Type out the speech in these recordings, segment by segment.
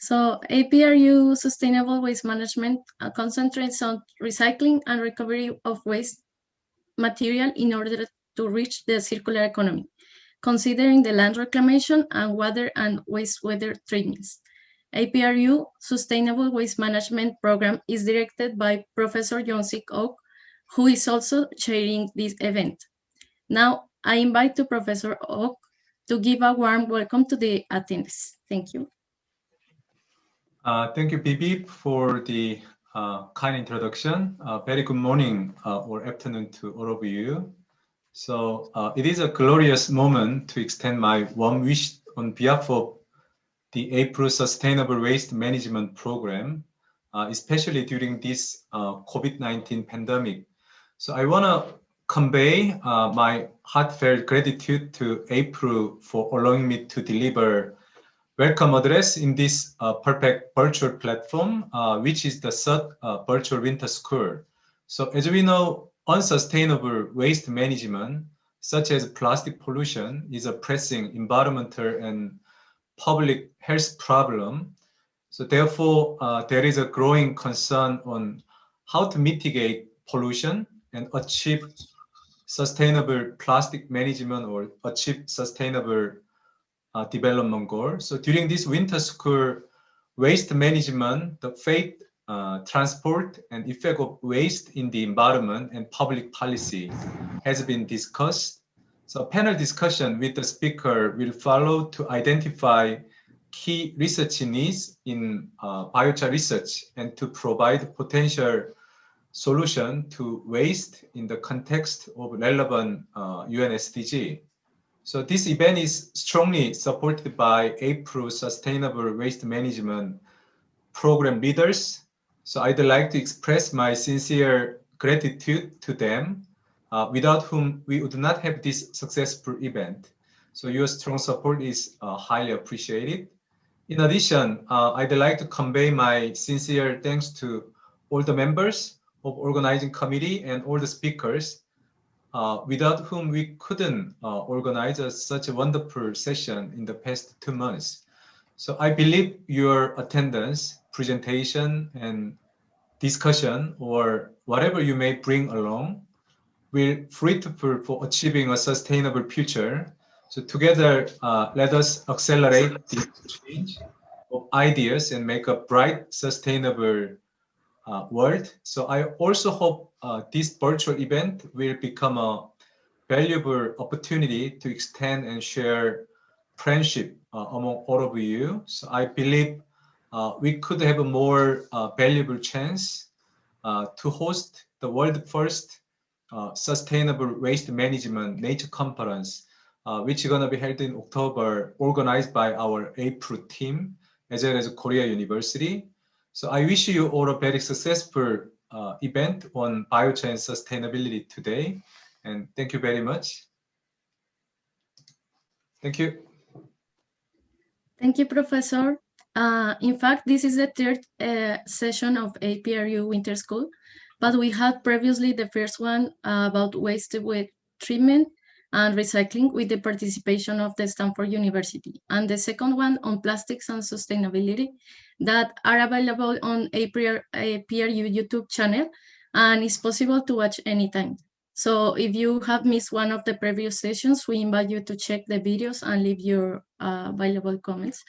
So APRU Sustainable Waste Management concentrates on recycling and recovery of waste material in order to reach the circular economy, considering the land reclamation and water and wastewater treatments. APRU Sustainable Waste Management Program is directed by Professor John-Sik Oak, who is also chairing this event. Now, I invite to Professor Oak to give a warm welcome to the attendees. Thank you. Thank you, Bibi, for the kind introduction. Very good morning or afternoon to all of you. So it is a glorious moment to extend my warm wish on behalf of the APRU Sustainable Waste Management Program, especially during this COVID-19 pandemic. So I want to convey my heartfelt gratitude to APRU for allowing me to deliver welcome address in this perfect virtual platform, which is the third virtual winter school. So as we know, unsustainable waste management, such as plastic pollution, is a pressing environmental and public health problem. So therefore, there is a growing concern on how to mitigate pollution and achieve sustainable plastic management or achieve sustainable development goal. So during this winter school, waste management, the fate, transport, and effect of waste in the environment and public policy has been discussed. So panel discussion with the speaker will follow to identify key research needs in biochar research and to provide potential solution to waste in the context of relevant UN SDG. So this event is strongly supported by APRU Sustainable Waste Management Program leaders. So I'd like to express my sincere gratitude to them, without whom we would not have this successful event. So your strong support is highly appreciated. In addition, I'd like to convey my sincere thanks to all the members of organizing committee and all the speakers, without whom we couldn't organize such a wonderful session in the past 2 months. So I believe your attendance, presentation, and discussion, or whatever you may bring along, will fruitful for achieving a sustainable future. So together, let us accelerate the change of ideas and make a bright, sustainable world. So I also hope this virtual event will become a valuable opportunity to extend and share friendship among all of you. So I believe we could have a more valuable chance to host the world first sustainable waste management nature conference, which is going to be held in October, organized by our APRU team as well as Korea University. So I wish you all a very successful event on biochar and sustainability today. And thank you very much. Thank you. Thank you, Professor. In fact, this is the third session of APRU Winter School, but we had previously the first one about waste treatment and recycling with the participation of the Stanford University, and the second one on plastics and sustainability that are available on APRU YouTube channel and is possible to watch anytime. So if you have missed one of the previous sessions, we invite you to check the videos and leave your valuable comments.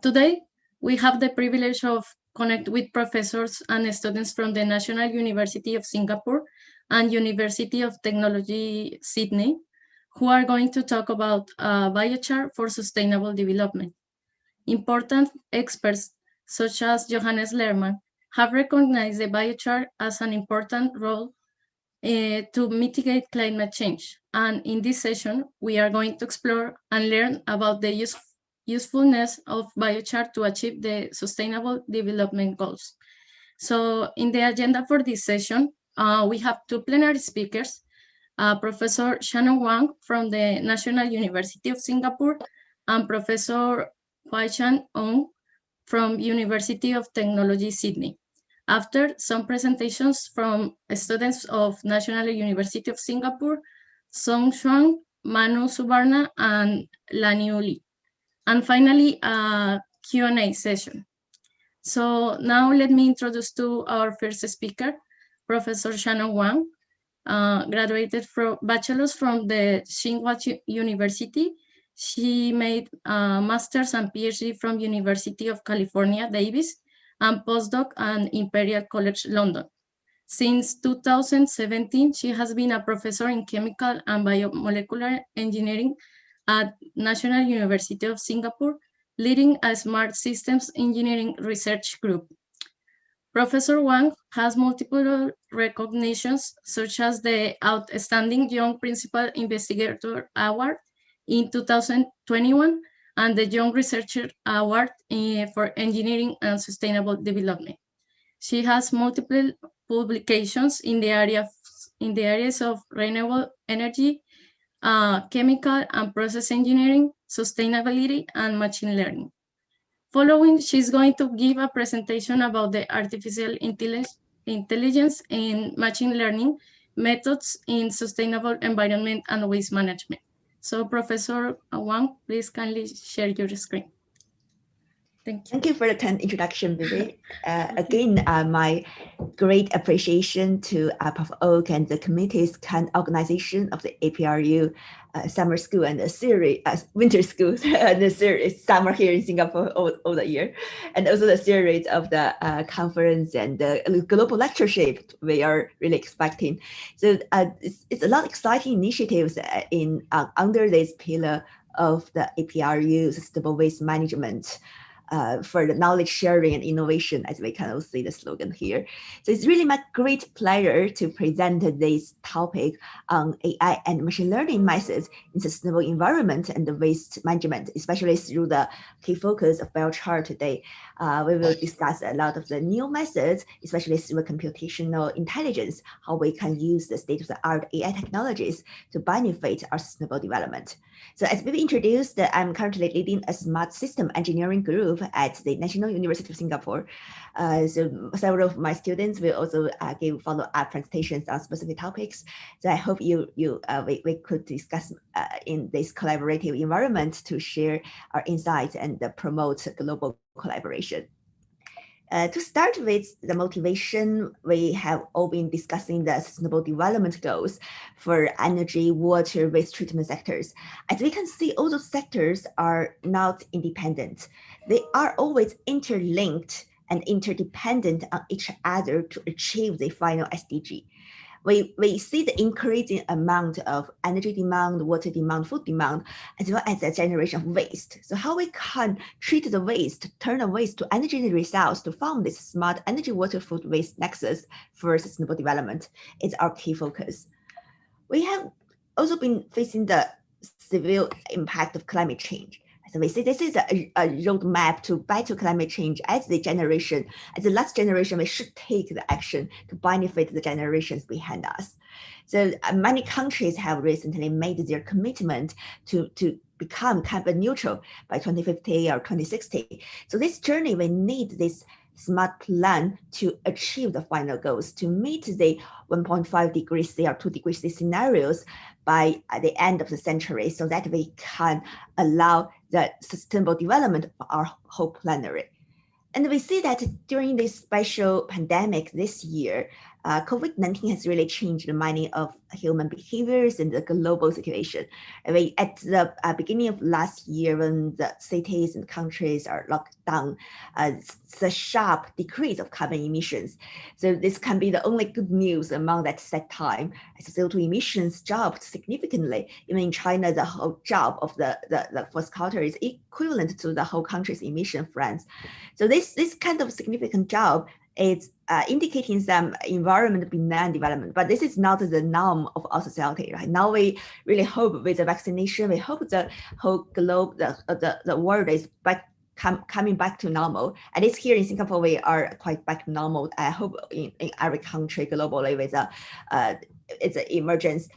Today, we have the privilege of connect with professors and students from the National University of Singapore and University of Technology, Sydney, who are going to talk about biochar for sustainable development. Important experts, such as Johannes Lerman, have recognized the biochar as an important role to mitigate climate change. And in this session, we are going to explore and learn about the usefulness of biochar to achieve the Sustainable Development Goals. So in the agenda for this session, we have two plenary speakers, Professor Shannon Wang from the National University of Singapore and Professor Huai-Chan Ong from University of Technology, Sydney. After some presentations from students of National University of Singapore, Song Xuan, Manu Subarna, and Lani Uli. And finally, a Q&A session. So now let me introduce to our first speaker, Professor Shannon Wang, graduated from bachelor's from the Tsinghua University. She made a master's and PhD from University of California, Davis, and postdoc at Imperial College London. Since 2017, she has been a professor in chemical and biomolecular engineering at National University of Singapore, leading a smart systems engineering research group. Professor Wang has multiple recognitions, such as the Outstanding Young Principal Investigator Award in 2021 and the Young Researcher Award for Engineering and Sustainable Development. She has multiple publications in the areas of renewable energy, chemical and process engineering, sustainability, and machine learning. Following, she's going to give a presentation about the artificial intelligence and machine learning methods in sustainable environment and waste management. So Professor Wang, please kindly share your screen. Thank you. Thank you for the kind introduction, Vivi. Again, my great appreciation to Prof. Oak and the committee's kind organization of the APRU summer school and the series, winter school and the series summer here in Singapore all the year, and also the series of the conference and the global lectureship we are really expecting. So it's a lot of exciting initiatives in under this pillar of the APRU sustainable waste management. For the knowledge sharing and innovation, as we can see the slogan here. So it's really my great pleasure to present this topic on AI and machine learning methods in sustainable environment and the waste management, especially through the key focus of biochar today. We will discuss a lot of the new methods, especially through computational intelligence, how we can use the state-of-the-art AI technologies to benefit our sustainable development. So as we introduced, I'm currently leading a smart system engineering group at the National University of Singapore. So several of my students will also give follow-up presentations on specific topics. So I hope we could discuss in this collaborative environment to share our insights and promote global collaboration. To start with the motivation, we have all been discussing the sustainable development goals for energy, water, waste treatment sectors. As we can see, all those sectors are not independent. They are always interlinked and interdependent on each other to achieve the final SDG. We see the increasing amount of energy demand, water demand, food demand, as well as the generation of waste. So how we can treat the waste, turn the waste to energy resource to form this smart energy, water, food, waste nexus for sustainable development is our key focus. We have also been facing the severe impact of climate change. So we see this is a roadmap to battle climate change as the last generation, we should take the action to benefit the generations behind us. So many countries have recently made their commitment to become carbon neutral by 2050 or 2060. So this journey, we need this smart plan to achieve the final goals, to meet the 1.5 degrees C or 2 degrees C scenarios by the end of the century, so that we can allow the sustainable development of our whole planet. And we see that during this special pandemic this year, COVID-19 has really changed many of human behaviors and the global situation. At the beginning of last year, when the cities and countries are locked down, it's a sharp decrease of carbon emissions. So this can be the only good news among that set time. As CO2 emissions dropped significantly. Even in China, the whole drop of the first quarter is equivalent to the whole country's emission France. So this kind of significant drop is indicating some environment benign development, but this is not the norm of our society. Right now, we really hope with the vaccination, we hope the whole globe, the world is coming back to normal. At least here in Singapore, we are quite back to normal. I hope in every country globally with its emergence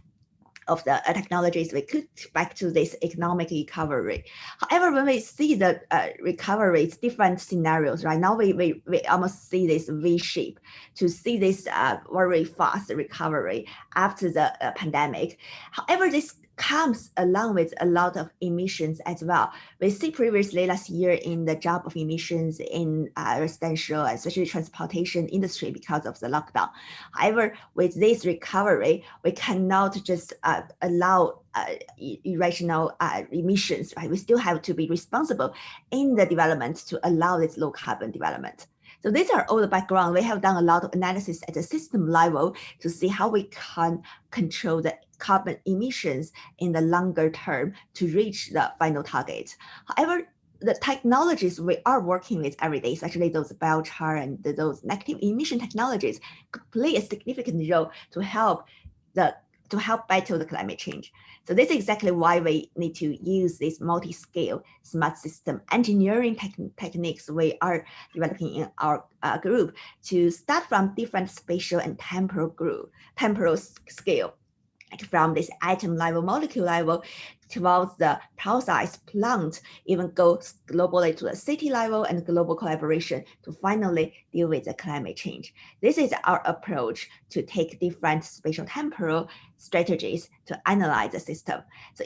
of the technologies, we could back to this economic recovery. However, when we see the recovery, it's different scenarios. Right now, we almost see this V shape to see this very fast recovery after the pandemic. However, this comes along with a lot of emissions as well. We see previously last year in the drop of emissions in residential, especially transportation industry because of the lockdown. However, with this recovery, we cannot just allow irrational emissions, right? We still have to be responsible in the development to allow this low carbon development. So these are all the background. We have done a lot of analysis at the system level to see how we can control the carbon emissions in the longer term to reach the final target. However, the technologies we are working with every day, especially those biochar and those negative emission technologies, could play a significant role to help battle the climate change. So this is exactly why we need to use this multi-scale smart system engineering techniques we are developing in our group to start from different spatial and temporal scale, like from this atom level, molecule level, towards the process plant, even go globally to the city level and global collaboration to finally deal with the climate change. This is our approach to take different spatial temporal strategies to analyze the system. So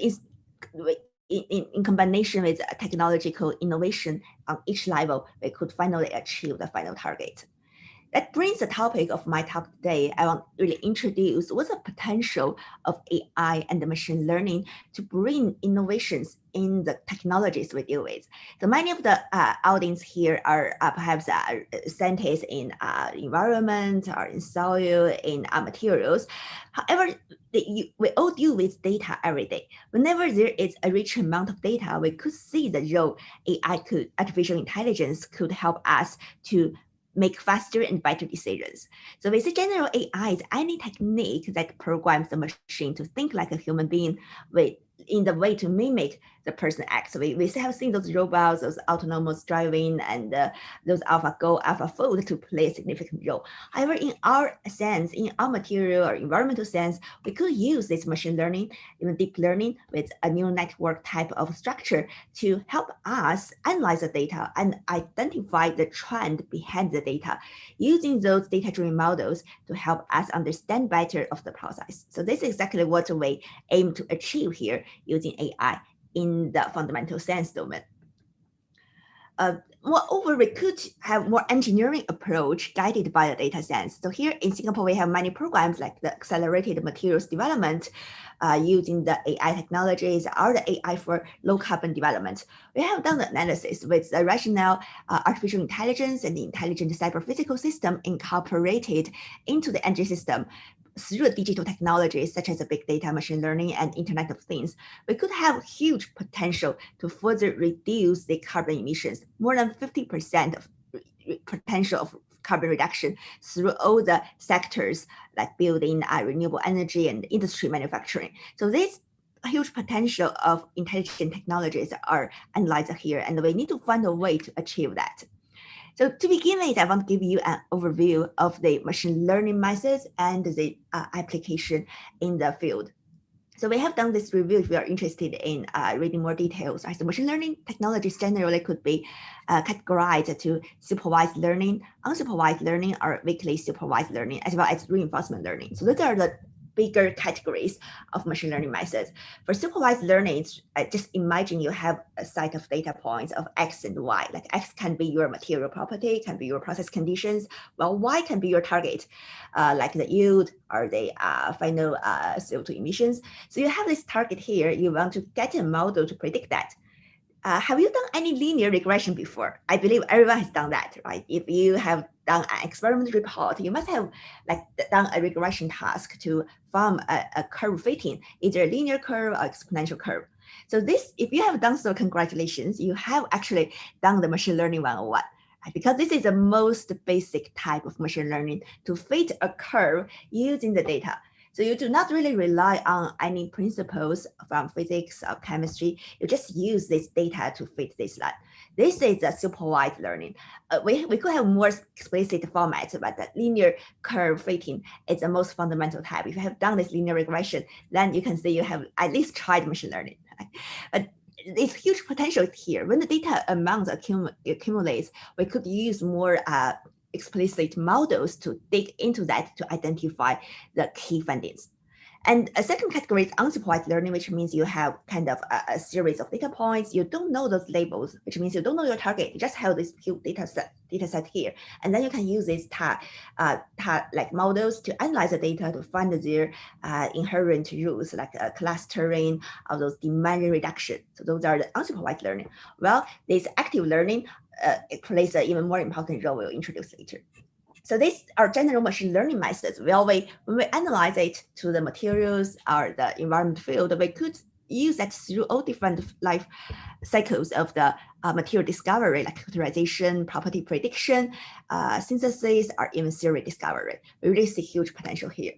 in combination with technological innovation on each level, we could finally achieve the final target. That brings the topic of my talk today. I want to really introduce what's the potential of AI and the machine learning to bring innovations in the technologies we deal with. So many of the audience here are perhaps scientists in environment or in soil, in materials. However, we all deal with data every day. Whenever there is a rich amount of data, we could see the role artificial intelligence could help us to make faster and better decisions. So we say general AI is any technique that programs the machine to think like a human being in the way to mimic the person acts. We have seen those robots, those autonomous driving, and those AlphaGo, AlphaFold to play a significant role. However, in our sense, in our material or environmental sense, we could use this machine learning, even deep learning with a neural network type of structure to help us analyze the data and identify the trend behind the data, using those data-driven models to help us understand better of the process. So this is exactly what we aim to achieve here using AI in the fundamental sense domain. Moreover, we could have more engineering approach guided by the data science. So here in Singapore, we have many programs like the accelerated materials development using the AI technologies or the AI for low carbon development. We have done the analysis with the rationale, artificial intelligence and the intelligent cyber physical system incorporated into the energy system through digital technologies such as big data, machine learning, and Internet of Things. We could have huge potential to further reduce the carbon emissions, more than 50% of potential of carbon reduction through all the sectors like building, renewable energy, and industry manufacturing. So this huge potential of intelligent technologies are analyzed here, and we need to find a way to achieve that. So to begin with, I want to give you an overview of the machine learning methods and the application in the field. So we have done this review if you are interested in reading more details. So machine learning technologies generally could be categorized to supervised learning, unsupervised learning, or weakly supervised learning, as well as reinforcement learning. So those are the bigger categories of machine learning methods. For supervised learning, just imagine you have a set of data points of X and Y. Like X can be your material property, can be your process conditions, while Y can be your target, like the yield or the final CO2 emissions. So you have this target here, you want to get a model to predict that. Have you done any linear regression before? I believe everyone has done that, right? If you have done an experiment report, you must have done a regression task to form a curve fitting, either a linear curve or exponential curve. So this, if you have done so, congratulations, you have actually done the machine learning 101. Because this is the most basic type of machine learning to fit a curve using the data. So you do not really rely on any principles from physics or chemistry. You just use this data to fit this line. This is a supervised learning. We could have more explicit formats, but the linear curve fitting is the most fundamental type. If you have done this linear regression, then you can say you have at least tried machine learning. But there's huge potential here. When the data amount accumulates, we could use more explicit models to dig into that to identify the key findings. And a second category is unsupervised learning, which means you have kind of a series of data points. You don't know those labels, which means you don't know your target. You just have this cute data set here. And then you can use these like models to analyze the data to find their inherent rules, like clustering of those demand reduction. So those are the unsupervised learning. Well, this active learning it plays an even more important role we'll introduce later. So these are general machine learning methods. When we analyze it to the materials or the environment field, we could use that through all different life cycles of the material discovery, like characterization, property prediction, synthesis, or even theory discovery. We really see huge potential here.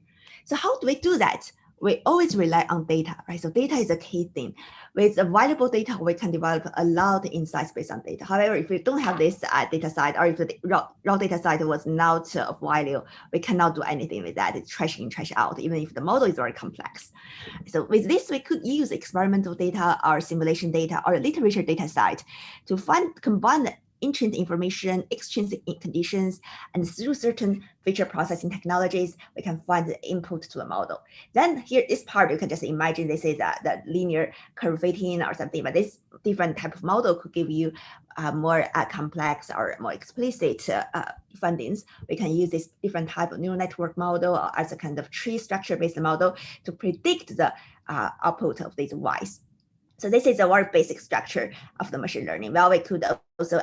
So how do we do that? We always rely on data, right? So data is a key thing. With available data, we can develop a lot of insights based on data. However, if we don't have this data set, or if the raw data set was not of value, we cannot do anything with that. It's trash in, trash out, even if the model is very complex. So with this, we could use experimental data or simulation data or literature data set to combine intrinsic information, extrinsic conditions, and through certain feature processing technologies, we can find the input to the model. Then here, this part, you can just imagine this is the linear curve fitting or something, but this different type of model could give you more complex or more explicit findings. We can use this different type of neural network model or as a kind of tree structure-based model to predict the output of these Ys. So this is a very basic structure of the machine learning. Well, we could also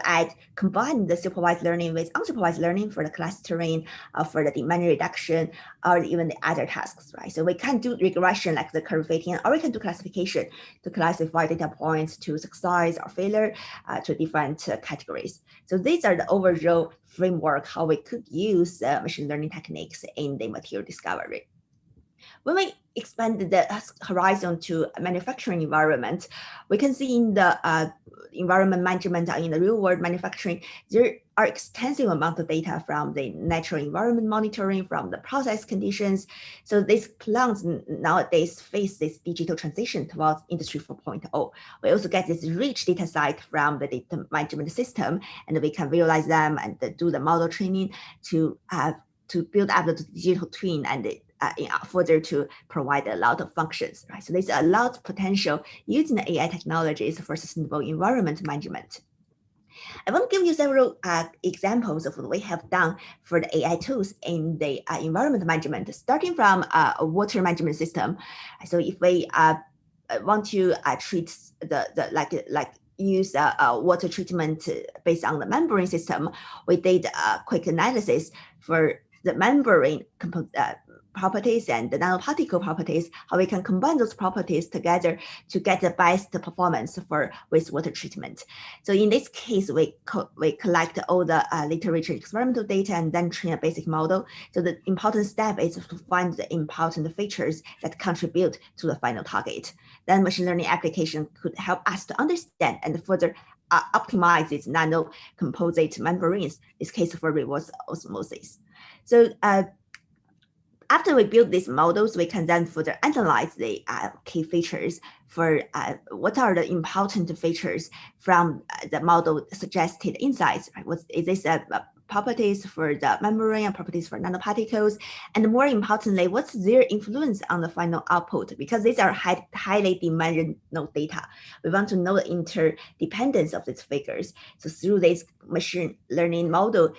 combine the supervised learning with unsupervised learning for the clustering, for the demand reduction, or even the other tasks, right? So we can do regression like the curve fitting, or we can do classification to classify data points to success or failure to different categories. So these are the overall framework how we could use machine learning techniques in the material discovery. When we expand the horizon to manufacturing environment, we can see in the environment management in the real world manufacturing, there are extensive amount of data from the natural environment monitoring, from the process conditions. So these plants nowadays face this digital transition towards Industry 4.0. We also get this rich data set from the data management system, and we can visualize them and do the model training to build up the digital twin and further to provide a lot of functions, right? So there's a lot of potential using the AI technologies for sustainable environment management. I want to give you several examples of what we have done for the AI tools in the environment management, starting from a water management system. So if we want to treat use water treatment based on the membrane system, we did a quick analysis for the membrane properties and the nanoparticle properties, how we can combine those properties together to get the best performance for wastewater treatment. So in this case, we collect all the literature experimental data and then train a basic model. So the important step is to find the important features that contribute to the final target. Then machine learning application could help us to understand and further optimize these nano composite membranes, this case for reverse osmosis. So after we build these models, we can then further analyze the key features for what are the important features from the model suggested insights. Right? Is this properties for the membrane and properties for nanoparticles? And more importantly, what's their influence on the final output? Because these are highly demanded data. We want to know the interdependence of these figures. So through this machine learning model,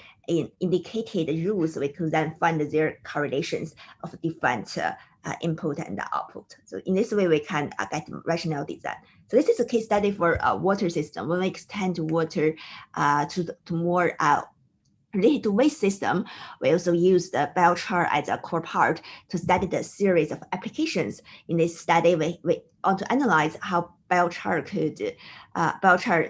indicated rules, we could then find their correlations of different input and output. So in this way, we can get rational design. So this is a case study for a water system. When we extend water to more related to waste system, we also use the biochar as a core part to study the series of applications. In this study, we want to analyze how biochar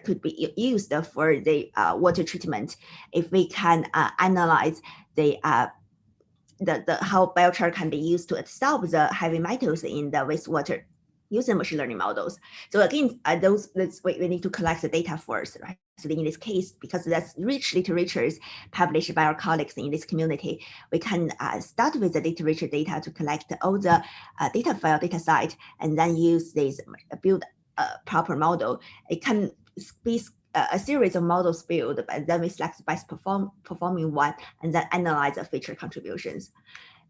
could be used for the water treatment. If we can analyze the how biochar can be used to absorb the heavy metals in the wastewater using machine learning models. So again, we need to collect the data first, right? So in this case, because that's rich literatures published by our colleagues in this community, we can start with the literature data to collect all the data set, and then use this, build a proper model. It can be a series of models built, but then we select the best performing one and then analyze the feature contributions.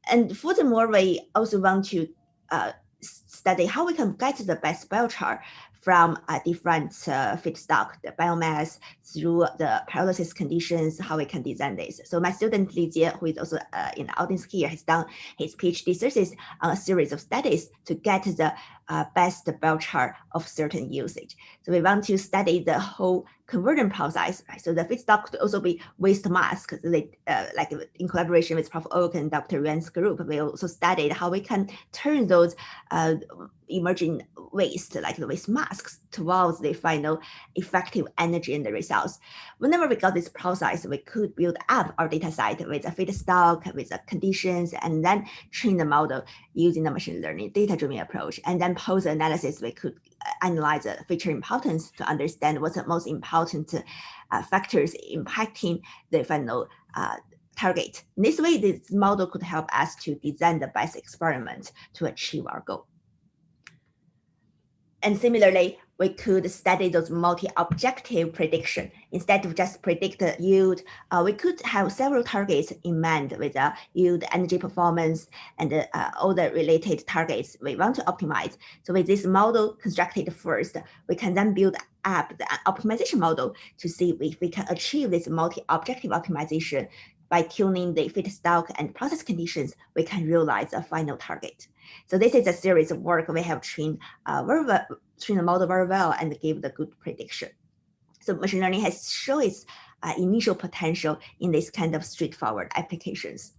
And furthermore, we also want to study how we can get the best biochar from different feedstock, the biomass, through the pyrolysis conditions, how we can design this. So my student Li Jie, who is also in the audience here, has done his PhD thesis on a series of studies to get the best biochar of certain usage. So we want to study the whole conversion process, right? So the feedstock could also be waste mass, because they, like in collaboration with Prof. Oak and Dr. Yuan's group, we also studied how we can turn those emerging waste, like the waste masks, towards the final effective energy and the results. Whenever we got this process, we could build up our data set with a feedstock, with the conditions, and then train the model using the machine learning data-driven approach. And then post-analysis, we could analyze the feature importance to understand what's the most important factors impacting the final target. In this way, this model could help us to design the best experiment to achieve our goal. And similarly, we could study those multi-objective prediction. Instead of just predict the yield, we could have several targets in mind with yield, energy performance, and all the related targets we want to optimize. So with this model constructed first, we can then build up the optimization model to see if we can achieve this multi-objective optimization. By tuning the feedstock and process conditions, we can realize a final target. So this is a series of work we have trained the model very well and give the good prediction. So machine learning has shown its initial potential in this kind of straightforward applications.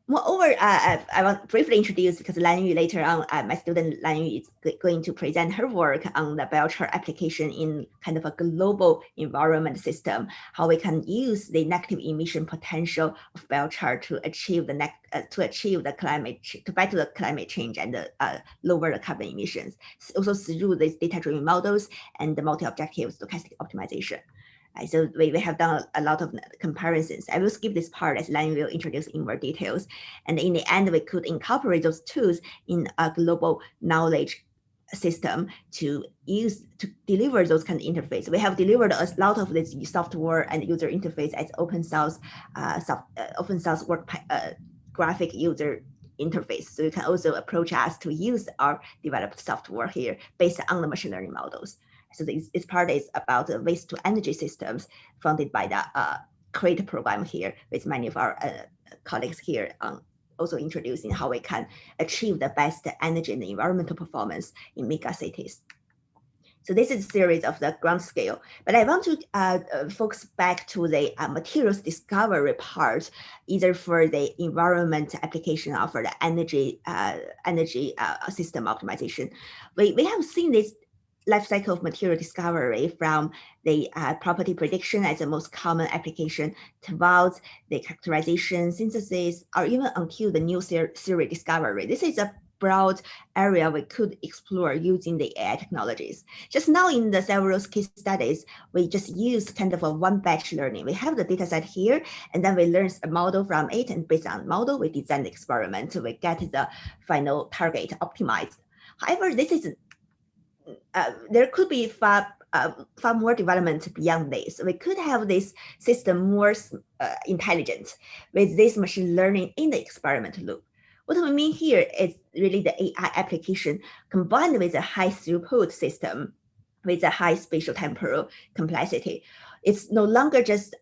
Moreover, I want to briefly introduce, because Lan Yu later on, my student Lan Yu is going to present her work on the biochar application in kind of a global environment system, how we can use the negative emission potential of biochar to achieve the climate, to battle the climate change and lower the carbon emissions. Also through these data-driven models and the multi-objective stochastic optimization. So we have done a lot of comparisons. I will skip this part as Lan will introduce in more details. And in the end, we could incorporate those tools in a global knowledge system to deliver those kind of interface. We have delivered a lot of this software and user interface as open source work graphic user interface. So you can also approach us to use our developed software here based on the machine learning models. So this part is about waste to energy systems funded by the CREATE program here, with many of our colleagues here also introducing how we can achieve the best energy and environmental performance in mega cities. So this is a series of the ground scale, but I want to focus back to the materials discovery part, either for the environment application or for the energy system optimization. We have seen this life cycle of material discovery from the property prediction as the most common application towards the characterization, synthesis, or even until the new theory discovery. This is a broad area we could explore using the AI technologies. Just now in the several case studies, we just use kind of a one batch learning. We have the data set here, and then we learn a model from it, and based on model, we design the experiment. So we get the final target optimized. However, this is there could be far more development beyond this. We could have this system more intelligent with this machine learning in the experiment loop. What we mean here is really the AI application combined with a high throughput system with a high spatial temporal complexity. It's no longer just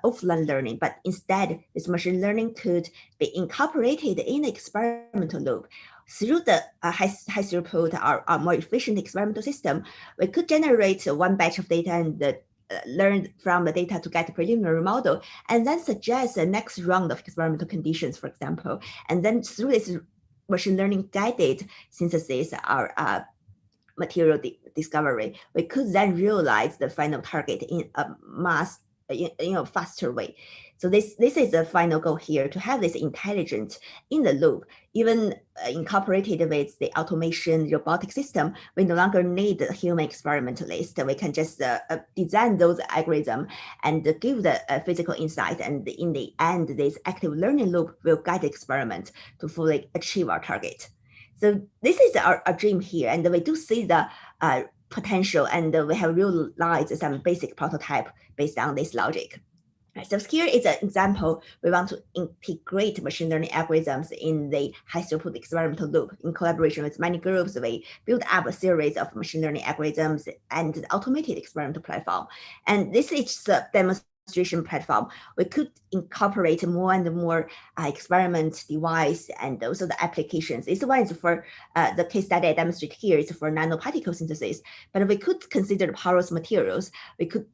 offline learning, but instead this machine learning could be incorporated in the experimental loop. Through the high throughput or more efficient experimental system, we could generate one batch of data and learn from the data to get a preliminary model, and then suggest the next round of experimental conditions, for example. And then through this machine learning guided synthesis or material discovery, we could then realize the final target in a faster way. So this is the final goal here, to have this intelligence in the loop, even incorporated with the automation robotic system. We no longer need a human experimentalist. We can just design those algorithms and give the physical insight. And in the end, this active learning loop will guide the experiment to fully achieve our target. So this is our dream here. And we do see the potential, and we have realized some basic prototype based on this logic. So here is an example. We want to integrate machine learning algorithms in the high throughput experimental loop. In collaboration with many groups, we build up a series of machine learning algorithms and the automated experimental platform. And this is the demonstration platform. We could incorporate more and more experiment device and also the applications. This one is for the case study I demonstrate here is for nanoparticle synthesis, but we could consider porous materials. We could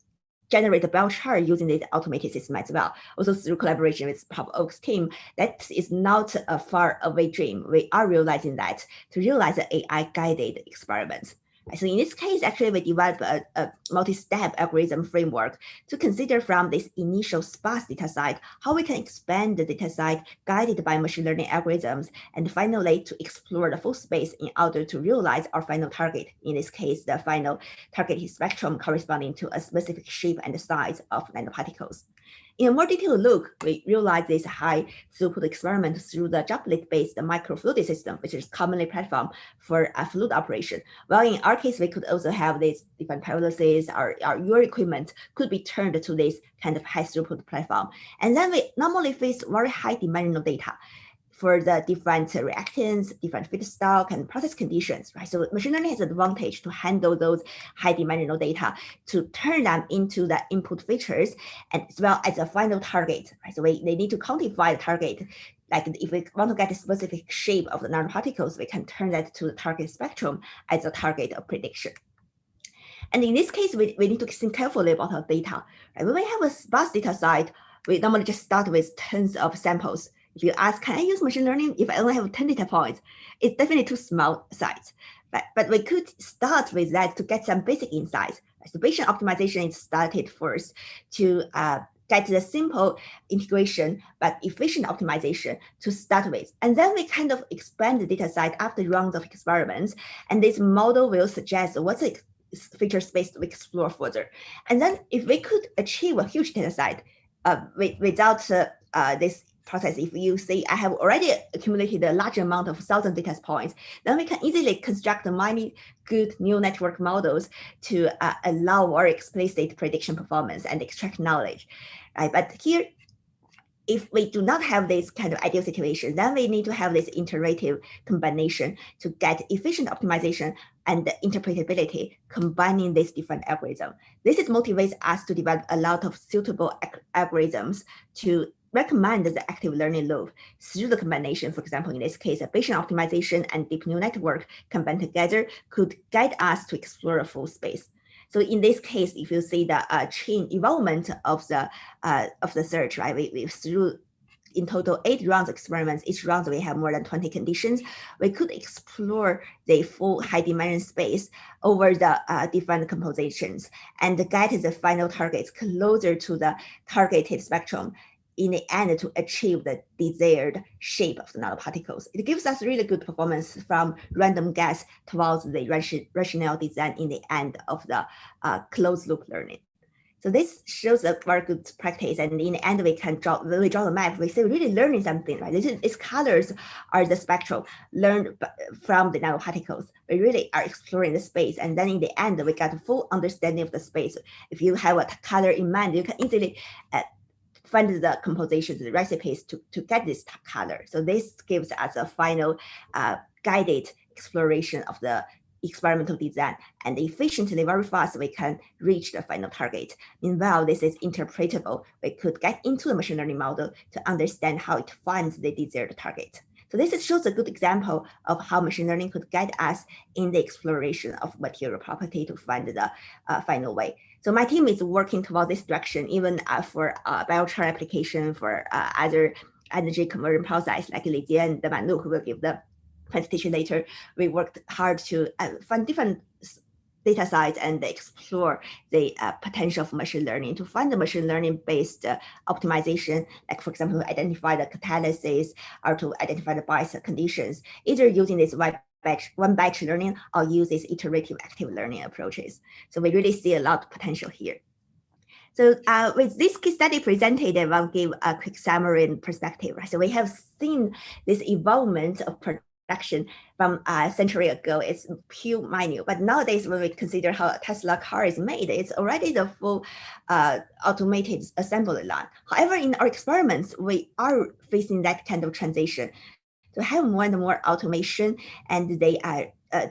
generate a biochar using this automated system as well. Also through collaboration with Prof. Oak's team, that is not a far away dream. We are realizing that to realize the AI-guided experiments. So in this case, actually, we developed a multi-step algorithm framework to consider from this initial sparse data set, how we can expand the data set guided by machine learning algorithms, and finally to explore the full space in order to realize our final target. In this case, the final target is spectrum corresponding to a specific shape and size of nanoparticles. In a more detailed look, we realize this high throughput experiment through the droplet-based microfluidic system, which is commonly platform for a fluid operation. Well, in our case, we could also have these different pyrolysis, your equipment could be turned to this kind of high throughput platform. And then we normally face very high dimensional data for the different reactants, different feedstock, and process conditions, right? So machine learning has an advantage to handle those high dimensional data to turn them into the input features as well as a final target, right? So they need to quantify the target. Like if we want to get a specific shape of the nanoparticles, we can turn that to the target spectrum as a target of prediction. And in this case, we need to think carefully about our data. Right? When we have a sparse data set, we normally just start with tons of samples. If you ask, can I use machine learning if I only have 10 data points? It's definitely too small size. But we could start with that to get some basic insights. So Bayesian optimization is started first to get the simple integration but efficient optimization to start with. And then we kind of expand the data set after rounds of experiments. And this model will suggest what's the feature space to explore further. And then if we could achieve a huge data set without this process, if you say I have already accumulated a large amount of 1,000 data points, then we can easily construct many good neural network models to allow more explicit prediction performance and extract knowledge. Right? But here, if we do not have this kind of ideal situation, then we need to have this iterative combination to get efficient optimization and interpretability, combining these different algorithms. This is motivates us to develop a lot of suitable algorithms to recommend the active learning loop through the combination. For example, in this case, a Bayesian optimization and deep neural network combined together could guide us to explore a full space. So in this case, if you see the chain involvement of the search, right? We through in total 8 rounds of experiments. Each round we have more than 20 conditions. We could explore the full high dimension space over the different compositions and get the final targets closer to the targeted spectrum in the end to achieve the desired shape of the nanoparticles. It gives us really good performance from random guess towards the rational design in the end of the closed loop learning. So this shows a very good practice, and in the end we can draw the map. We say we're really learning something, right? These colors are the spectrum learned from the nanoparticles. We really are exploring the space, and then in the end we got a full understanding of the space. If you have a color in mind, you can easily find the compositions, the recipes to get this color. So this gives us a final guided exploration of the experimental design, and efficiently, very fast, we can reach the final target. Meanwhile, this is interpretable. We could get into the machine learning model to understand how it finds the desired target. So this shows a good example of how machine learning could guide us in the exploration of material property to find the final way. So my team is working towards this direction, even for biochar application, for other energy conversion process like Li and the Manu, who will give the presentation later. We worked hard to find different data sets and explore the potential of machine learning to find the machine learning based optimization, like for example, to identify the catalysis or to identify the bias conditions, either using this one batch learning or use these iterative active learning approaches. So we really see a lot of potential here. So with this case study presented, I will give a quick summary and perspective. Right? So we have seen this involvement of production from a century ago, it's pure manual. But nowadays, when we consider how a Tesla car is made, it's already the full automated assembly line. However, in our experiments, we are facing that kind of transition to have more and more automation, and they are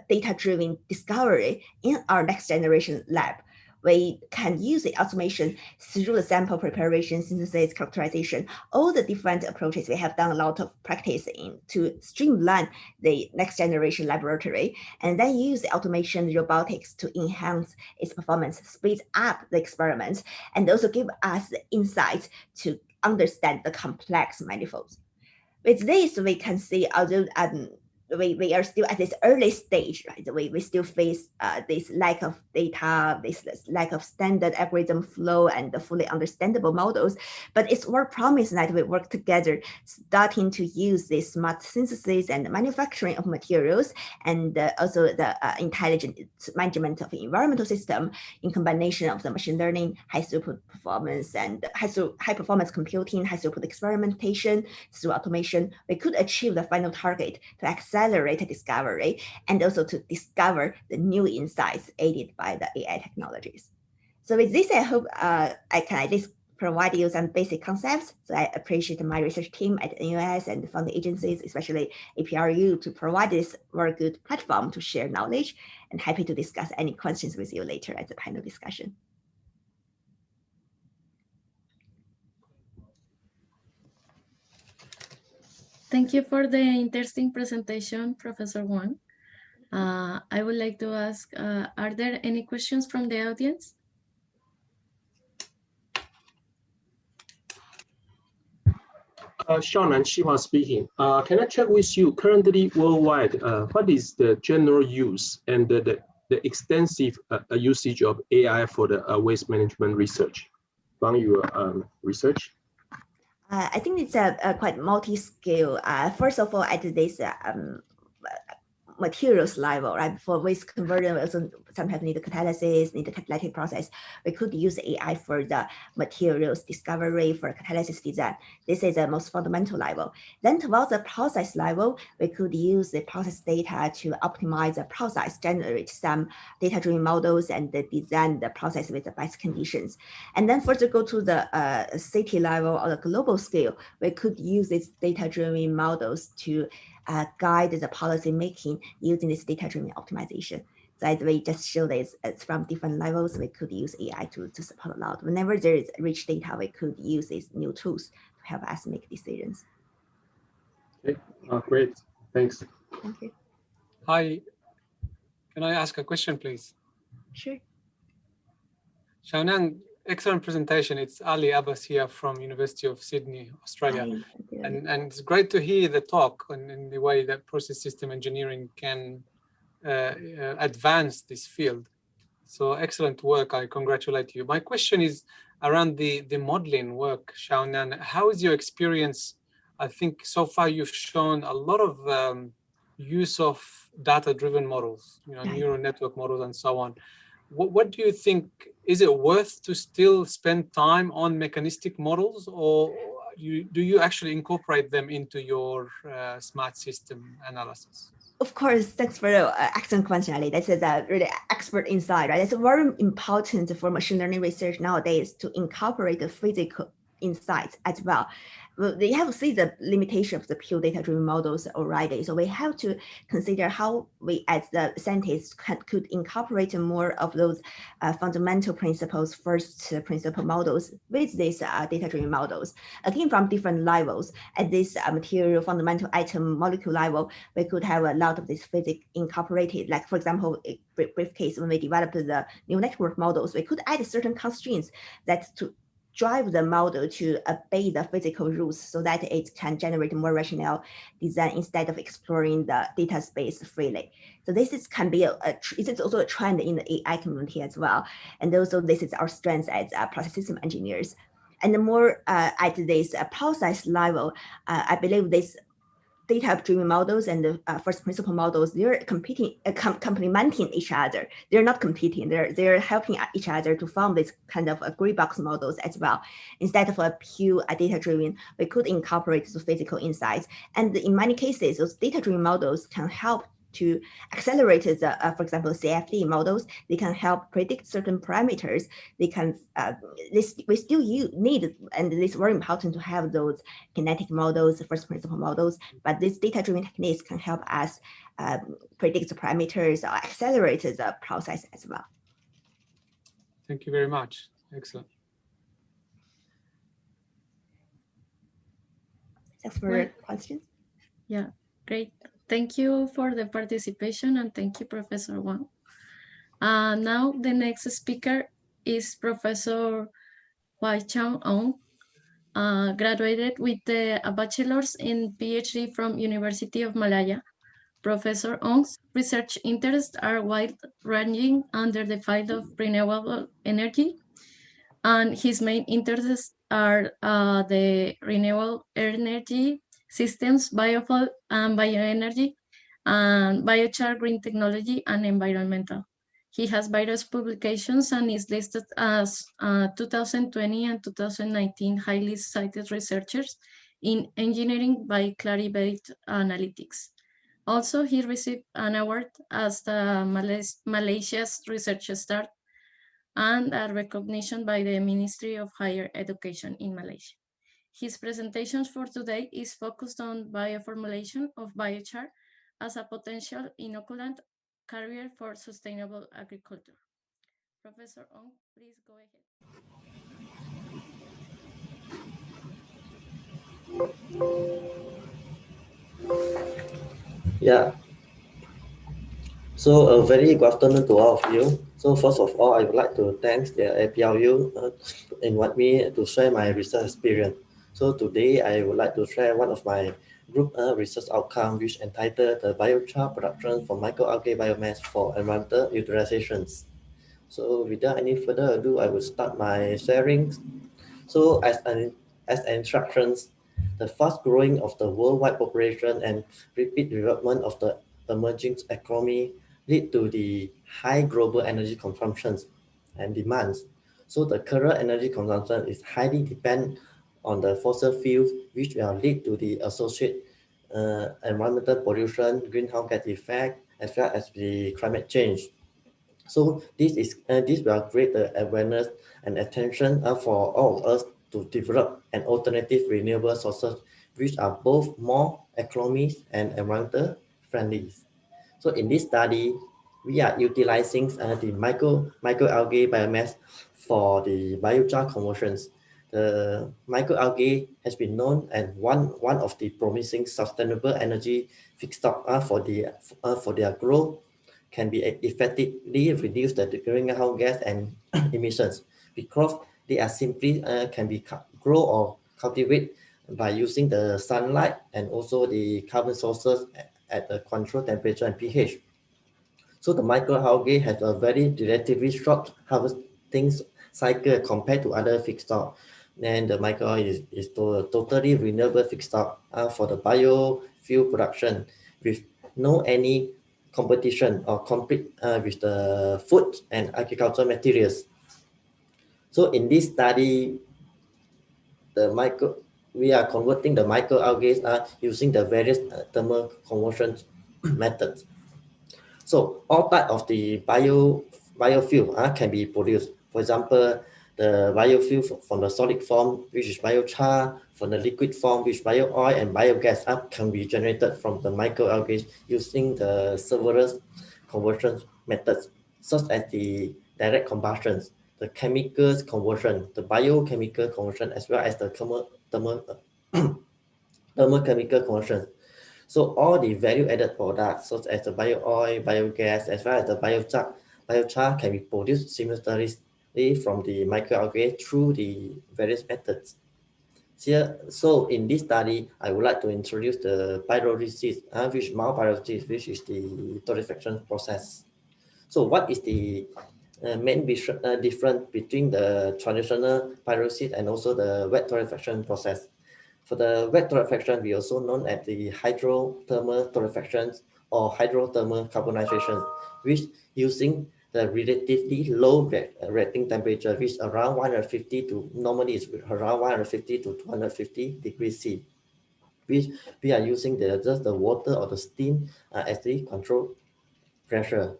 data-driven discovery in our next generation lab. We can use the automation through the sample preparation, synthesis, characterization, all the different approaches. We have done a lot of practice in to streamline the next generation laboratory, and then use the automation robotics to enhance its performance, speed up the experiments, and also give us the insights to understand the complex manifolds. With this, we can see, although we are still at this early stage, right? We still face this lack of data, this lack of standard algorithm flow and the fully understandable models. But it's more promising that we work together, starting to use this smart synthesis and manufacturing of materials, and also the intelligent management of the environmental system in combination of the machine learning, high throughput performance, and high performance computing, high throughput experimentation through automation. We could achieve the final target to accelerate discovery and also to discover the new insights aided by the AI technologies. So with this, I hope I can at least provide you some basic concepts. So I appreciate my research team at NUS and funding agencies, especially APRU, to provide this very good platform to share knowledge, and happy to discuss any questions with you later at the panel discussion. Thank you for the interesting presentation, Professor Wang. I would like to ask, are there any questions from the audience? Sean and Shiva speaking. Can I check with you, currently worldwide, what is the general use and the extensive usage of AI for the waste management research from your research? I think it's a quite multi-scale. First of all, at this materials level, right? For waste conversion, we also sometimes need the catalysis, need the catalytic process. We could use AI for the materials discovery, for catalysis design. This is the most fundamental level. Then towards the process level, we could use the process data to optimize the process, generate some data-driven models, and design the process with the best conditions. And then further go to the city level or the global scale, we could use these data-driven models to guide the policy making using this data-driven optimization. So as we just showed this, it's from different levels, we could use AI to support a lot. Whenever there is rich data, we could use these new tools to help us make decisions. Okay, great, thanks. Thank you. Hi, can I ask a question, please? Sure. Xiaonan, excellent presentation. It's Ali Abbas here from University of Sydney, Australia. Hi. And it's great to hear the talk in the way that process system engineering can advance this field. So excellent work, I congratulate you. My question is around the modeling work, Xiaonan. How is your experience? I think so far you've shown a lot of use of data-driven models, neural network models and so on. What do you think, is it worth to still spend time on mechanistic models, or do you actually incorporate them into your smart system analysis? Of course, thanks for the excellent question, Ali. This is a really expert insight, right? It's very important for machine learning research nowadays to incorporate the physical insights as well. They have to see the limitation of the pure data-driven models already. So we have to consider how we, as the scientists, could incorporate more of those fundamental principles, first principle models with these data-driven models. Again, from different levels. At this material fundamental atom molecule level, we could have a lot of this physics incorporated. Like, for example, a brief case, when we developed the neural network models, we could add certain constraints that to drive the model to obey the physical rules so that it can generate more rational design instead of exploring the data space freely. So this can be it is also a trend in the AI community as well. And also this is our strength as process system engineers. And the more at this process level, I believe this data-driven models and the first principle models, they're competing, complementing each other. They're not competing. They're helping each other to form this kind of gray box models as well. Instead of a pure data-driven, we could incorporate the physical insights. And in many cases, those data-driven models can help to accelerate the, for example, CFD models. They can help predict certain parameters. They can, we still need, and it's very important to have those kinetic models, first principle models, but these data-driven techniques can help us predict the parameters or accelerate the process as well. Thank you very much. Excellent. Thanks for your questions. Yeah, great. Thank you for the participation, and thank you, Professor Wang. Now the next speaker is Professor Wai-Chang Ong, graduated with a bachelor's and PhD from University of Malaya. Professor Ong's research interests are wide-ranging under the field of renewable energy, and his main interests are the renewable energy systems, biofuel and bioenergy, and biochar, green technology, and environmental. He has various publications and is listed as 2020 and 2019 highly cited researchers in engineering by Clarivate Analytics. Also, he received an award as the Malaysia's Research Star and a recognition by the Ministry of Higher Education in Malaysia. His presentations for today is focused on bioformulation of biochar as a potential inoculant carrier for sustainable agriculture. Professor Ong, please go ahead. Yeah. So a very good afternoon to all of you. So first of all, I would like to thank the APRU to invite me to share my research experience. So today I would like to share one of my group research outcome, which entitled the biochar production for microalgae biomass for environmental utilizations. So without any further ado, I will start my sharing. So as instructions, the fast growing of the worldwide population and rapid development of the emerging economy lead to the high global energy consumptions and demands. So the current energy consumption is highly dependent on the fossil fuels, which will lead to the associated environmental pollution, greenhouse gas effect, as well as the climate change. So this will create the awareness and attention for all of us to develop an alternative renewable sources which are both more economic and environmental friendly. So in this study, we are utilizing the microalgae biomass for the biochar conversions. The microalgae has been known as one of the promising sustainable energy feedstock for their growth can be effectively reduce the greenhouse gas and emissions because they are simply can be grow or cultivate by using the sunlight and also the carbon sources at a controlled temperature and pH. So the microalgae has a very relatively short harvesting cycle compared to other feedstock. And the microalgae is totally renewable feedstock for the biofuel production with no any competition or compete with the food and agricultural materials. So in this study, we are converting the microalgae using the various thermal conversion methods. So all type of the biofuel can be produced. For example, the biofuel from the solid form, which is biochar, from the liquid form, which bio-oil and biogas can be generated from the microalgae using the several conversion methods, such as the direct combustions, the chemicals conversion, the biochemical conversion, as well as the thermochemical conversion. So all the value-added products, such as the bio-oil, biogas, as well as the biochar can be produced simultaneously from the microalgae through the various methods. So in this study, I would like to introduce the pyrolysis, which is the torrefaction process. So what is the main difference between the traditional pyrolysis and also the wet torrefaction process? For the wet torrefaction, we also known as the hydrothermal torrefaction or hydrothermal carbonization, which using the relatively low reacting temperature, which around 150 to normally is around 150 to 250 degrees C, which we are using just the water or the steam as the control pressure.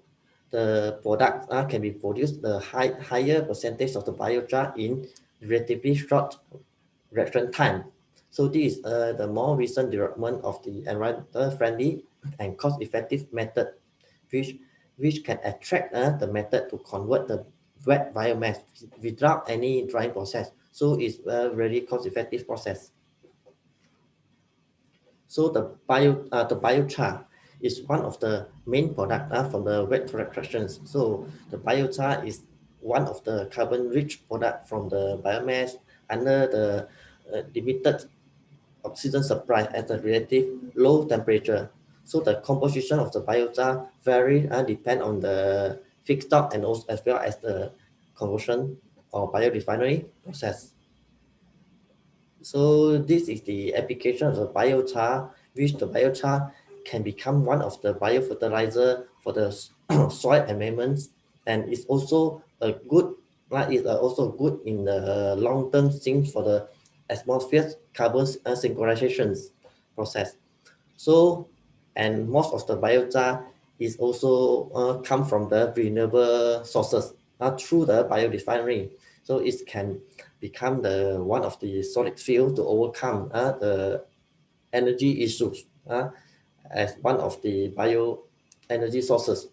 The product can be produced the higher percentage of the biochar in relatively short reaction time. So this is the more recent development of the environmental friendly and cost-effective method, which can attract the method to convert the wet biomass without any drying process. So it's a very cost-effective process. So the biochar is one of the main product from the wet torrefaction. So the biochar is one of the carbon-rich product from the biomass under the limited oxygen supply at a relative low temperature. So the composition of the biochar vary and depend on the feedstock and also as well as the conversion or biorefinery process. So this is the application of the biochar, which the biochar can become one of the biofertilizer for the soil amendments, and it's also a good, also good in the long-term thing for the atmosphere's carbon synchronization process. So, and most of the biochar is also come from the renewable sources through the biorefinery. So it can become the one of the solid fuel to overcome the energy issues as one of the bioenergy sources.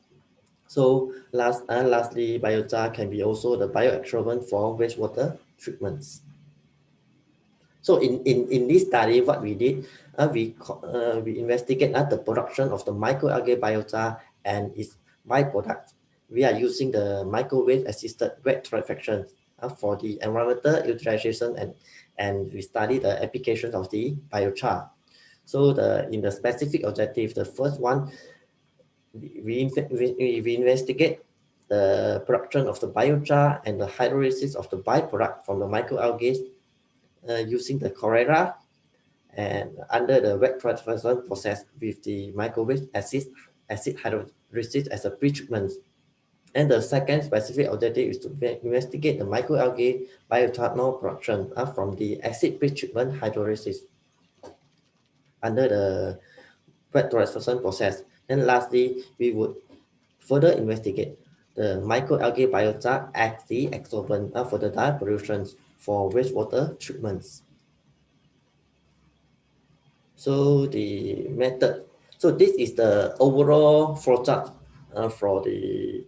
So lastly, biochar can be also the bioabsorbent for wastewater treatments. So in this study, what we did, we investigate the production of the microalgae biochar and its byproducts. We are using the microwave assisted wet torrefaction for the environmental utilization, and we study the applications of the biochar. So in the specific objective, the first one, we investigate the production of the biochar and the hydrolysis of the byproduct from the microalgae using the chlorella and under the wet torrefaction process with the microwave acid hydrolysis as a pre-treatment. And the second specific objective is to investigate the microalgae bioethanol production from the acid pre-treatment hydrolysis under the wet torrefaction process. And lastly, we would further investigate the microalgae biochar as the adsorbent for the dye pollution for wastewater treatments. So the method. So this is the overall flowchart for the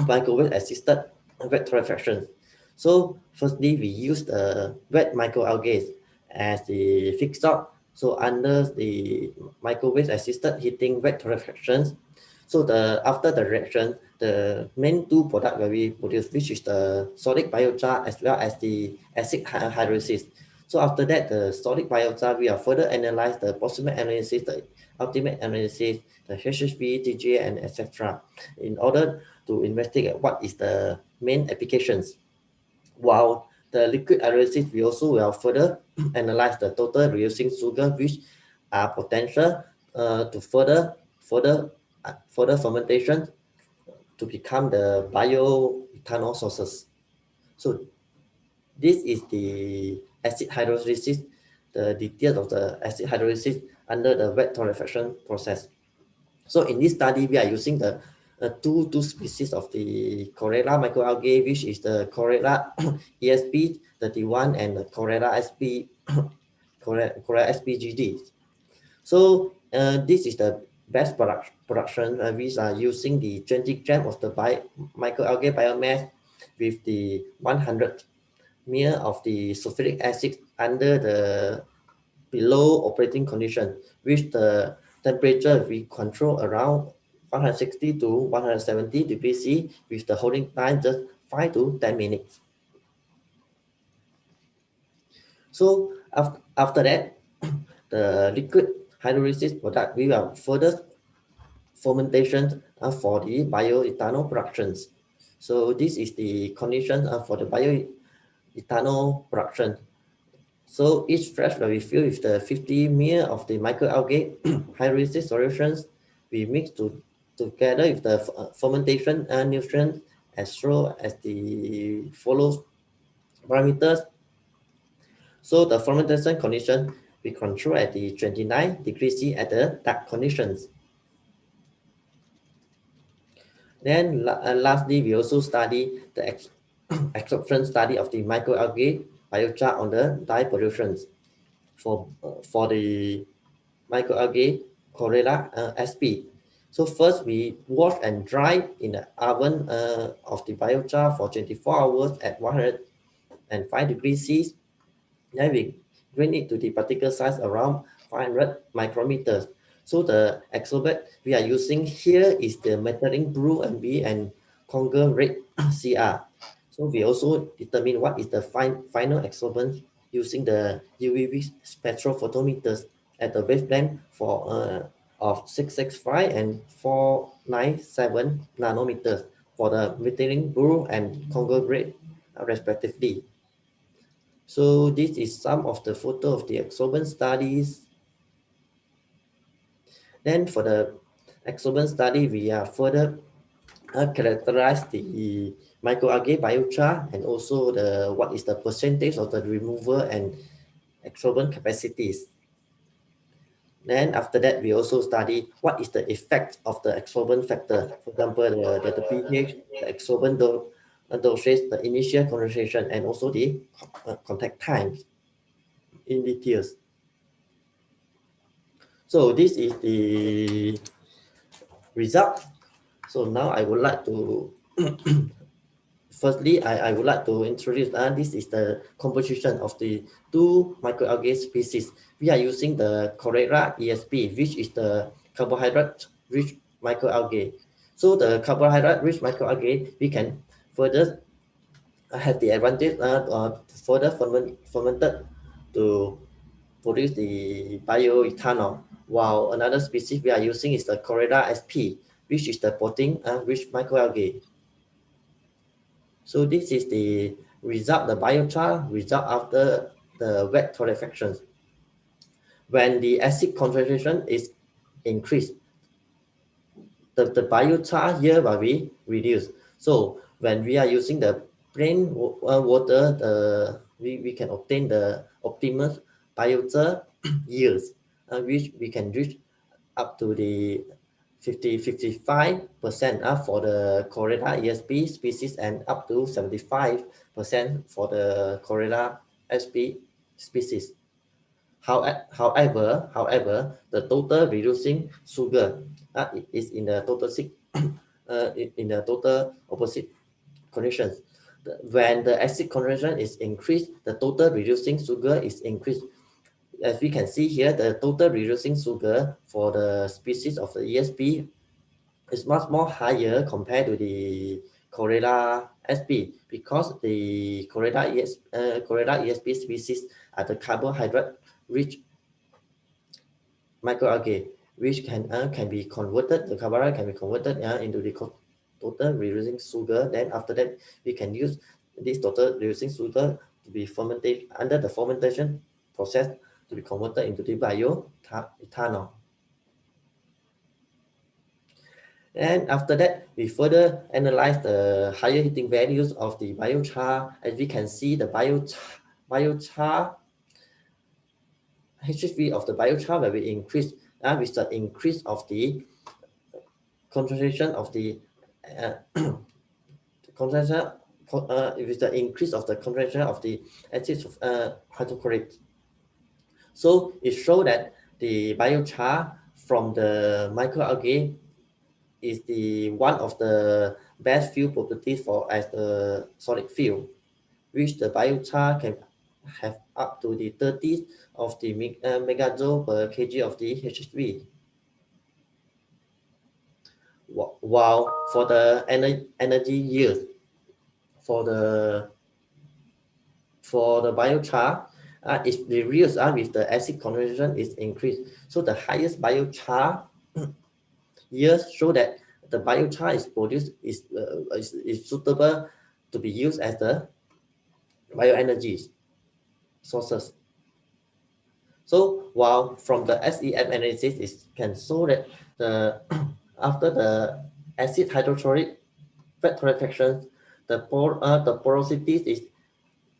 microwave assisted wet torrefaction. So firstly, we use the wet microalgae as the feedstock. So under the microwave assisted heating wet torrefaction, so after the reaction, the main two products that we produce, which is the solid biochar as well as the acid hydrolysis. So after that, the solid biochar, we are further analyze the proximate analysis, the ultimate analysis, the HHV, TGA, and etc. in order to investigate what is the main applications. While the liquid analysis, we also will further analyze the total reducing sugar, which are potential to further fermentation to become the bioethanol sources. So this is the acid hydrolysis, the details of the acid hydrolysis under the wet torrefaction process. So in this study, we are using the two species of the chlorella microalgae, which is the chlorella ESP31 and the chlorella SPGD. So this is the best production. We are using the 20 grams of the microalgae biomass with the 100 ml of the sulfuric acid under the below operating condition, which the temperature we control around 160 to 170 degrees C with the holding time just 5 to 10 minutes. So after that, the liquid hydrolysis product, we will further fermentation for the bioethanol productions. So this is the condition for the bioethanol production. So each flash will be filled with the 50 ml of the microalgae high-resist solutions. We mix together with the fermentation nutrients as well as the follows parameters. So the fermentation condition we control at the 29 degrees C at the dark conditions. Then lastly, we also study the adsorption study of the microalgae biochar on the dye pollutions for the microalgae chlorella sp. So first we wash and dry in the oven of the biochar for 24 hours at 105 degrees C. Then we grain it to the particle size around 500 micrometers. So the exhibit we are using here is the methylene blue MB and Conga red CR. So we also determine what is the final exhibit using the UV spectrophotometers at the wavelength for of 665 and 497 nanometers for the methylene blue and Conga red respectively. So this is some of the photo of the adsorbent studies. Then for the adsorbent study, we are further characterize the microalgae biochar and also what is the percentage of the removal and adsorbent capacities. Then after that, we also study what is the effect of the adsorbent factor. For example, the pH, the adsorbent dosage, the initial concentration, and also the contact times in details. So this is the result. So now I would like to firstly, I would like to introduce this is the composition of the two microalgae species. We are using the chlorella ESP, which is the carbohydrate-rich microalgae. So the carbohydrate-rich microalgae, we can further have the advantage further fermented to produce the bioethanol, while another species we are using is the chlorella SP, which is the protein-rich microalgae. So this is the result, the biochar result after the wet torrefaction. When the acid concentration is increased, the biochar here will be reduced. So when we are using the plain water, we can obtain the optimal biochar yields, which we can reach up to the 55% for the chlorella ESP species and up to 75% for the chlorella SP species. However, the total reducing sugar is in the total in the total opposite conditions. When the acid concentration is increased, the total reducing sugar is increased. As we can see here, the total reducing sugar for the species of the ESP is much more higher compared to the chlorella SP because the chlorella ESP species are the carbohydrate-rich microalgae, which can be converted. The carbohydrate can be converted into the total reducing sugar. Then after that, we can use this total reducing sugar to be fermented under the fermentation process to be converted into the bioethanol. And after that, we further analyze the higher heating values of the biochar. As we can see, the biochar HHV of the biochar will be increased with the increase of the concentration of the with the increase of the concentration of the acid hydrochloric. So it shows that the biochar from the microalgae is the one of the best fuel properties for as the solid fuel, which the biochar can have up to the 30 of the megajoule per kg of the HHV. While for the energy yield for the biochar, is reduced with the acid concentration is increased. So the highest biochar years show that the biochar is produced is suitable to be used as the bioenergy sources. So while from the SEM analysis, it can show that the after the acid hydrochloric torrefaction, the porosity is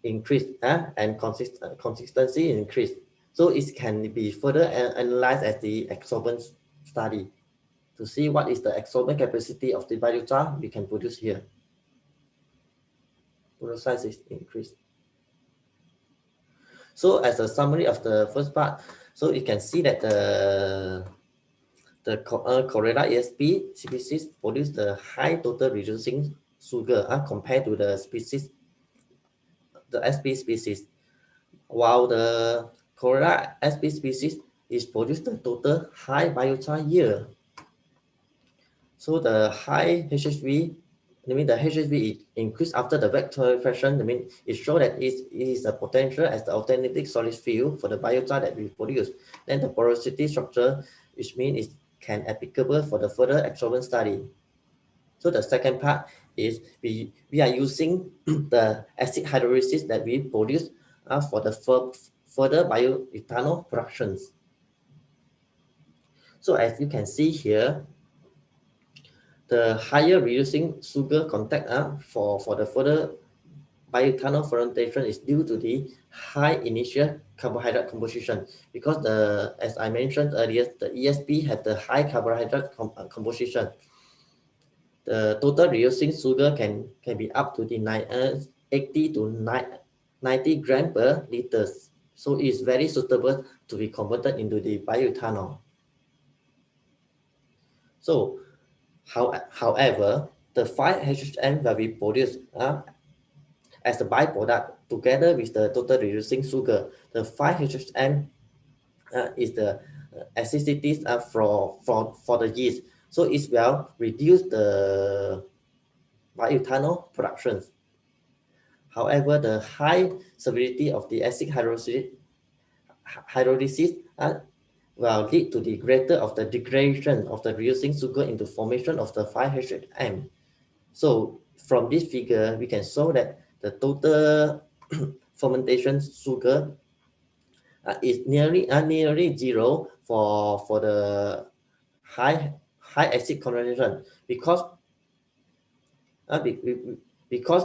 increased and consistency increased. So it can be further analyzed as the adsorbent study to see what is the adsorbent capacity of the biochar we can produce here. Pore size is increased. So as a summary of the first part, so you can see that the Chlorella ESP species produce the high total reducing sugar compared to the species, the SP species, while the Chlorella SP species is produce the total high biochar yield. So the high HHV, I mean the HHV increase after the wet torrefaction. I mean it shows that it is a potential as the alternative solid fuel for the biochar that we produce. Then the porosity structure, which means it can applicable for the further adsorbent study. So the second part is we are using the acid hydrolysis that we produce for the further bioethanol productions. So as you can see here, the higher reducing sugar content for the further bioethanol fermentation is due to the high initial carbohydrate composition, because as I mentioned earlier, the ESP have the high carbohydrate composition. The total reducing sugar can be up to the 80 to 90 grams per liters. So it's very suitable to be converted into the bioethanol. So however, the 5-HHM that we produce as a byproduct together with the total reducing sugar, the 5-HHM is the acidity for the yeast. So it will reduce the bioethanol productions. However, the high severity of the acid hydrolysis will lead to the greater of the degradation of the reducing sugar into formation of the 5-HM. So from this figure, we can show that the total fermentation sugar is nearly zero for the high acid concentration, because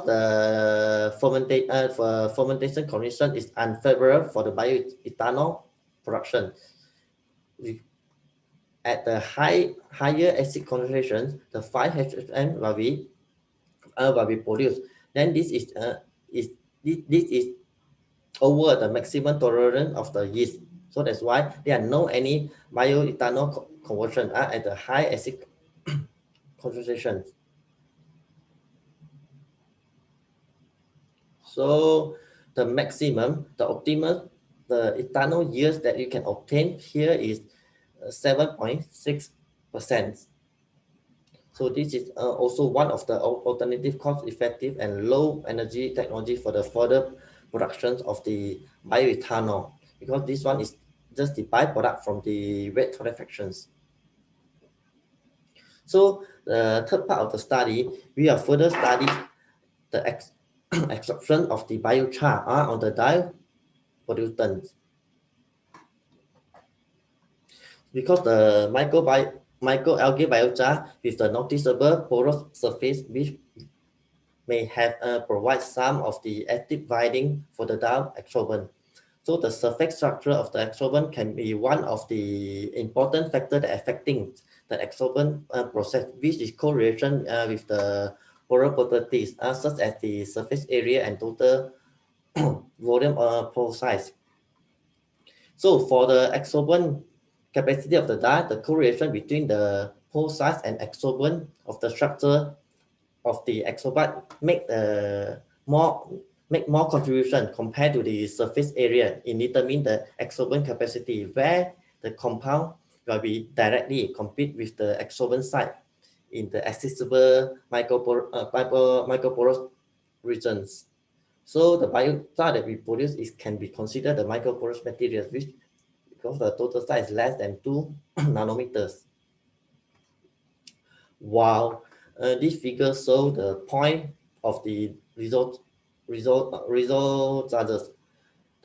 the fermentation condition is unfavorable for the bioethanol production. At the higher acid concentrations, the 5-HM will be produced. Then this is over the maximum tolerance of the yeast. So that's why there are no any bioethanol conversion at the high acid concentrations. So the maximum, the optimal, the ethanol yields that you can obtain here is 7.6%. So this is also one of the alternative cost-effective and low-energy technology for the further productions of the bioethanol, because this one is just the byproduct from the wet torrefactions. So the third part of the study, we have further studied the absorption of the biochar on the pollutants. Because the microalgae biochar with the noticeable porous surface, which may have provide some of the active binding for the adsorbent. So the surface structure of the adsorbent can be one of the important factors that affecting the adsorbent process, which is correlation with the pore properties such as the surface area and total volume pore size. So for the adsorbent capacity of the dye, the correlation between the pore size and adsorbent of the structure of the adsorbent make more contribution compared to the surface area in determining the adsorbent capacity, where the compound will be directly compete with the adsorbent site in the accessible microporous regions. So the biochar that we produce can be considered the microporous materials, which because the total size is less than 2 nanometers. While this figure shows the point of the result charges,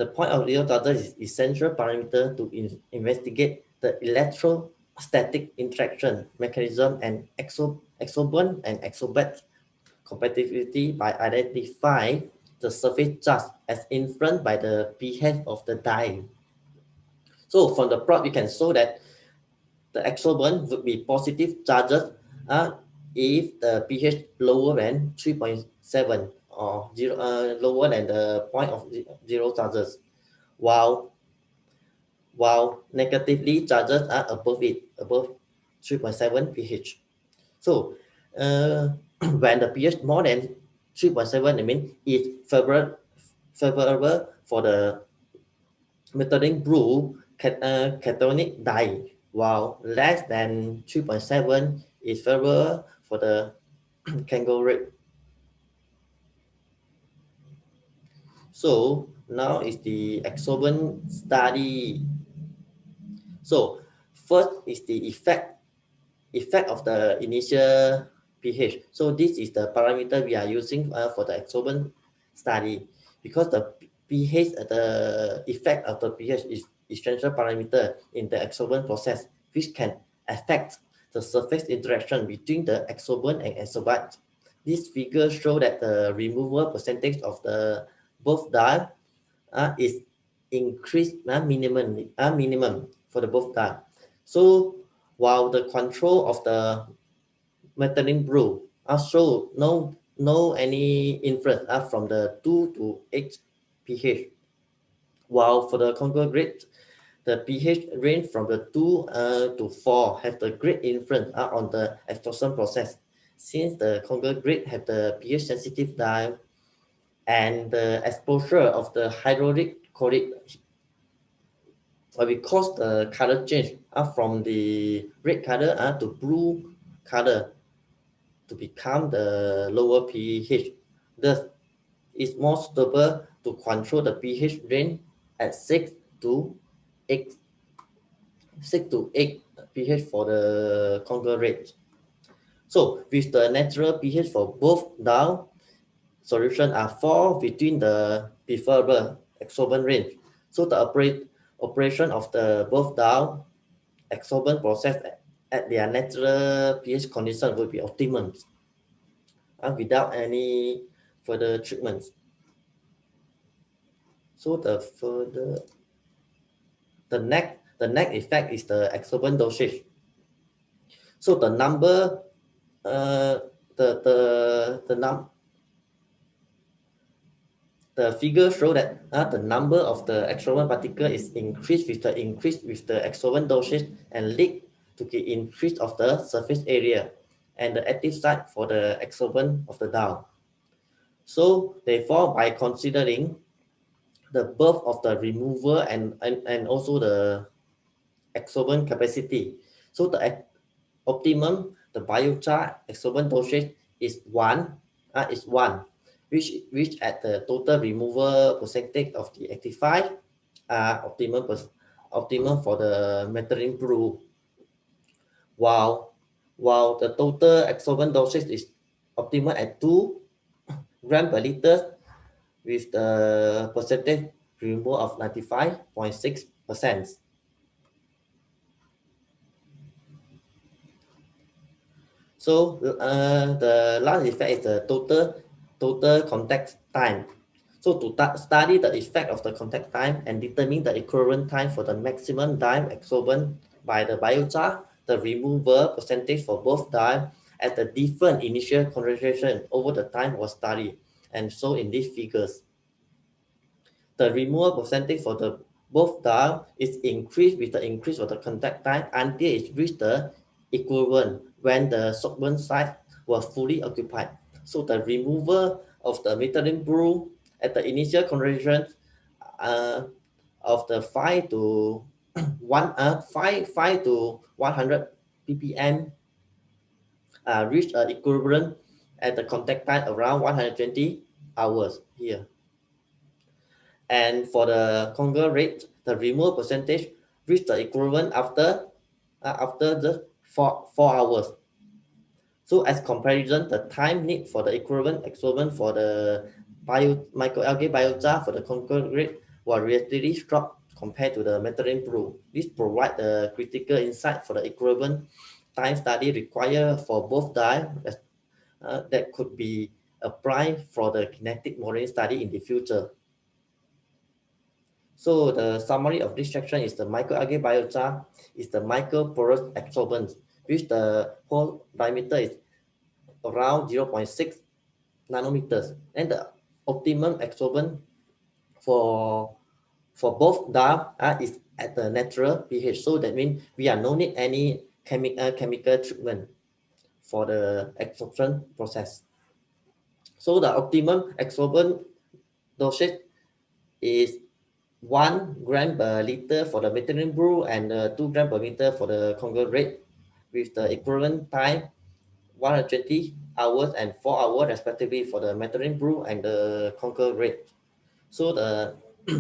the point of zero charges is essential parameter to investigate the electrostatic interaction mechanism and exorbent and exobate compatibility by identifying the surface charge as influenced by the pH of the dye. So from the plot, we can show that the exorbent would be positive charges if the pH lower than 3.7 or lower than the point of zero charges, while negatively charges are above it, above 3.7 pH. So when the pH more than 3.7, I mean it's favorable for the methylene blue cationic dye, while less than 3.7 is favorable for the Kango red. So now is the exorbent study. So first is the effect of the initial pH. So this is the parameter we are using for the exorbent study, because the pH, the effect of the pH is essential parameter in the exorbent process, which can affect the surface interaction between the exorbent and exobate. This figure shows that the removal percentage of the both dye is increased minimum for the both dye. So while the control of the methylene blue show no any influence from the 2 to 8 pH, while for the Congo grid, the pH range from the 2 to 4 have the great influence on the absorption process, since the Congo grid have the pH sensitive dye, and the exposure of the hydraulic chloride will cause the color change from the red color to blue color to become the lower pH. Thus, it's more suitable to control the pH range at 6 to 8 pH for the Congo rate. So with the natural pH for both dye solution fall between the preferable exorbent range. So the operation of the both dye exorbent process at their natural pH condition will be optimum without any further treatments. So the next effect is the exorbent dosage. So the number the figure show that the number of the exorbent particle is increased with the exorbent dosage and lead to the increase of the surface area and the active site for the exorbent of the dye. So therefore, by considering the both of the remover and also the exorbent capacity, so the optimum, the biochar exorbent dosage is 1, which at the total removal percentage of the actified optimum for the methylene blue, while the total exorbent dosage is optimal at 2 grams per liter with the percentage removal of 95.6%. So the last effect is the total contact time. So to study the effect of the contact time and determine the equivalent time for the maximum dye absorbent by the biochar, the removal percentage for both dye at the different initial concentration over the time was studied, and so in these figures. The removal percentage for the both dye is increased with the increase of the contact time until it reached the equivalent when the solvent site was fully occupied. So the removal of the methylene blue at the initial concentration of the 5 to 100 ppm reached an equivalent at the contact time around 120 hours here. And for the Congo rate, the removal percentage reached the equivalent after the 4 hours. So as comparison, the time need for the equivalent absorbent for the microalgae biochar for the Congo rate relatively short compared to the methylene blue. This provides the critical insight for the equivalent time study required for both dyes that could be applied for the kinetic modeling study in the future. So the summary of this section is the microalgae biochar is the microporous adsorbent, which the whole diameter is around 0.6 nanometers, and the optimum adsorbent for both dye is at the natural pH. So that means we are no need any chemical treatment for the adsorption process. So the optimum adsorbent dosage is 1 gram per liter for the methylene blue and 2 gram per liter for the conglomerate, with the equivalent time 120 hours and 4 hours respectively for the methylene blue and the conglomerate. So the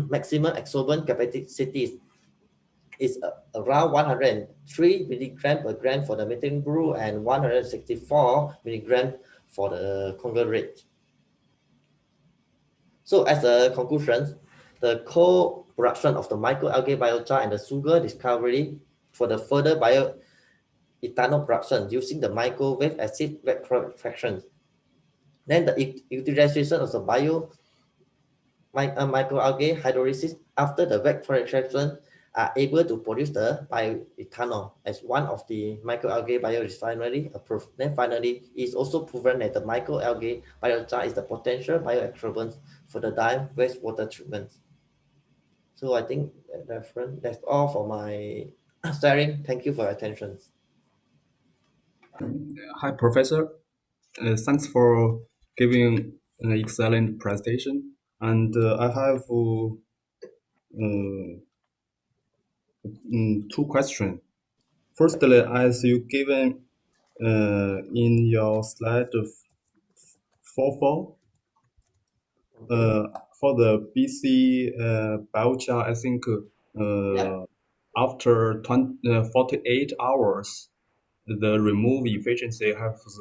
maximum adsorbent capacity is around 103 milligram per gram for the methylene blue and 164 milligram for the conglomerate. So as a conclusion, the co-production of the microalgae biochar and the sugar discovery for the further bioethanol production using the microwave acid wet fractions. Then the utilization of the microalgae hydrolysis after the wet fraction are able to produce the bioethanol as one of the microalgae biorefinery approved. Then finally, it's also proven that the microalgae biochar is the potential bioabsorbent for the dye wastewater treatment. So I think that's all for my sharing. Thank you for your attention. Hi, Professor. Thanks for giving an excellent presentation. And I have two questions. Firstly, as you given in your slide 4.4, for the BC biochar, I think after 48 hours, the remove efficiency has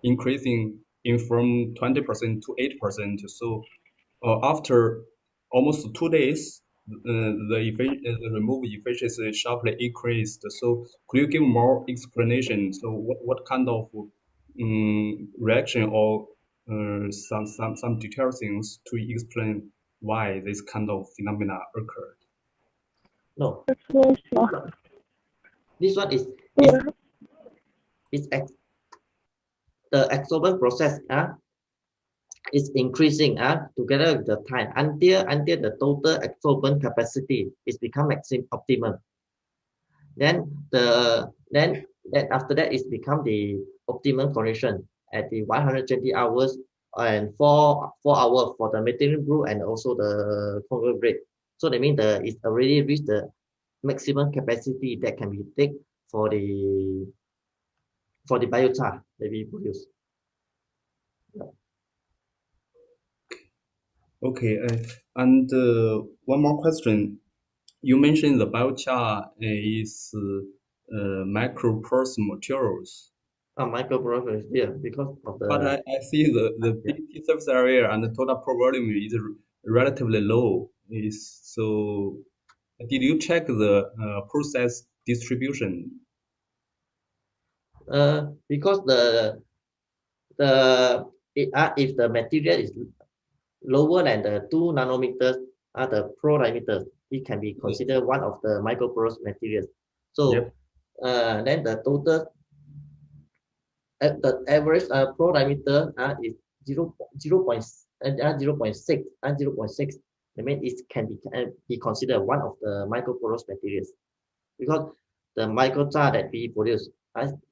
increasing in from 20% to 8%. So after almost 2 days, the remove efficiency sharply increased. So could you give more explanation? So what kind of reaction or some detailed things to explain why this kind of phenomena occurred? No. This one is the adsorbent process is increasing together with the time until the total adsorbent capacity is become optimum. Then after that it's become the optimum condition at the 120 hours and 4 hours for the methylene blue and also the conglomerate. So that means it's already reached the maximum capacity that can be taken for the biochar that we produce. Okay, and one more question. You mentioned the biochar is microporous materials. Microporous, yeah, because of the. But I see the BT surface area and the total pore volume is relatively low. So did you check the process distribution? Because if the material is lower than the 2 nanometers, the pro diameters, it can be considered one of the microporous materials. So then the total, the average pro diameter is 0.6 and 0.6. I mean, it can be considered one of the microporous materials because the microchar that we produce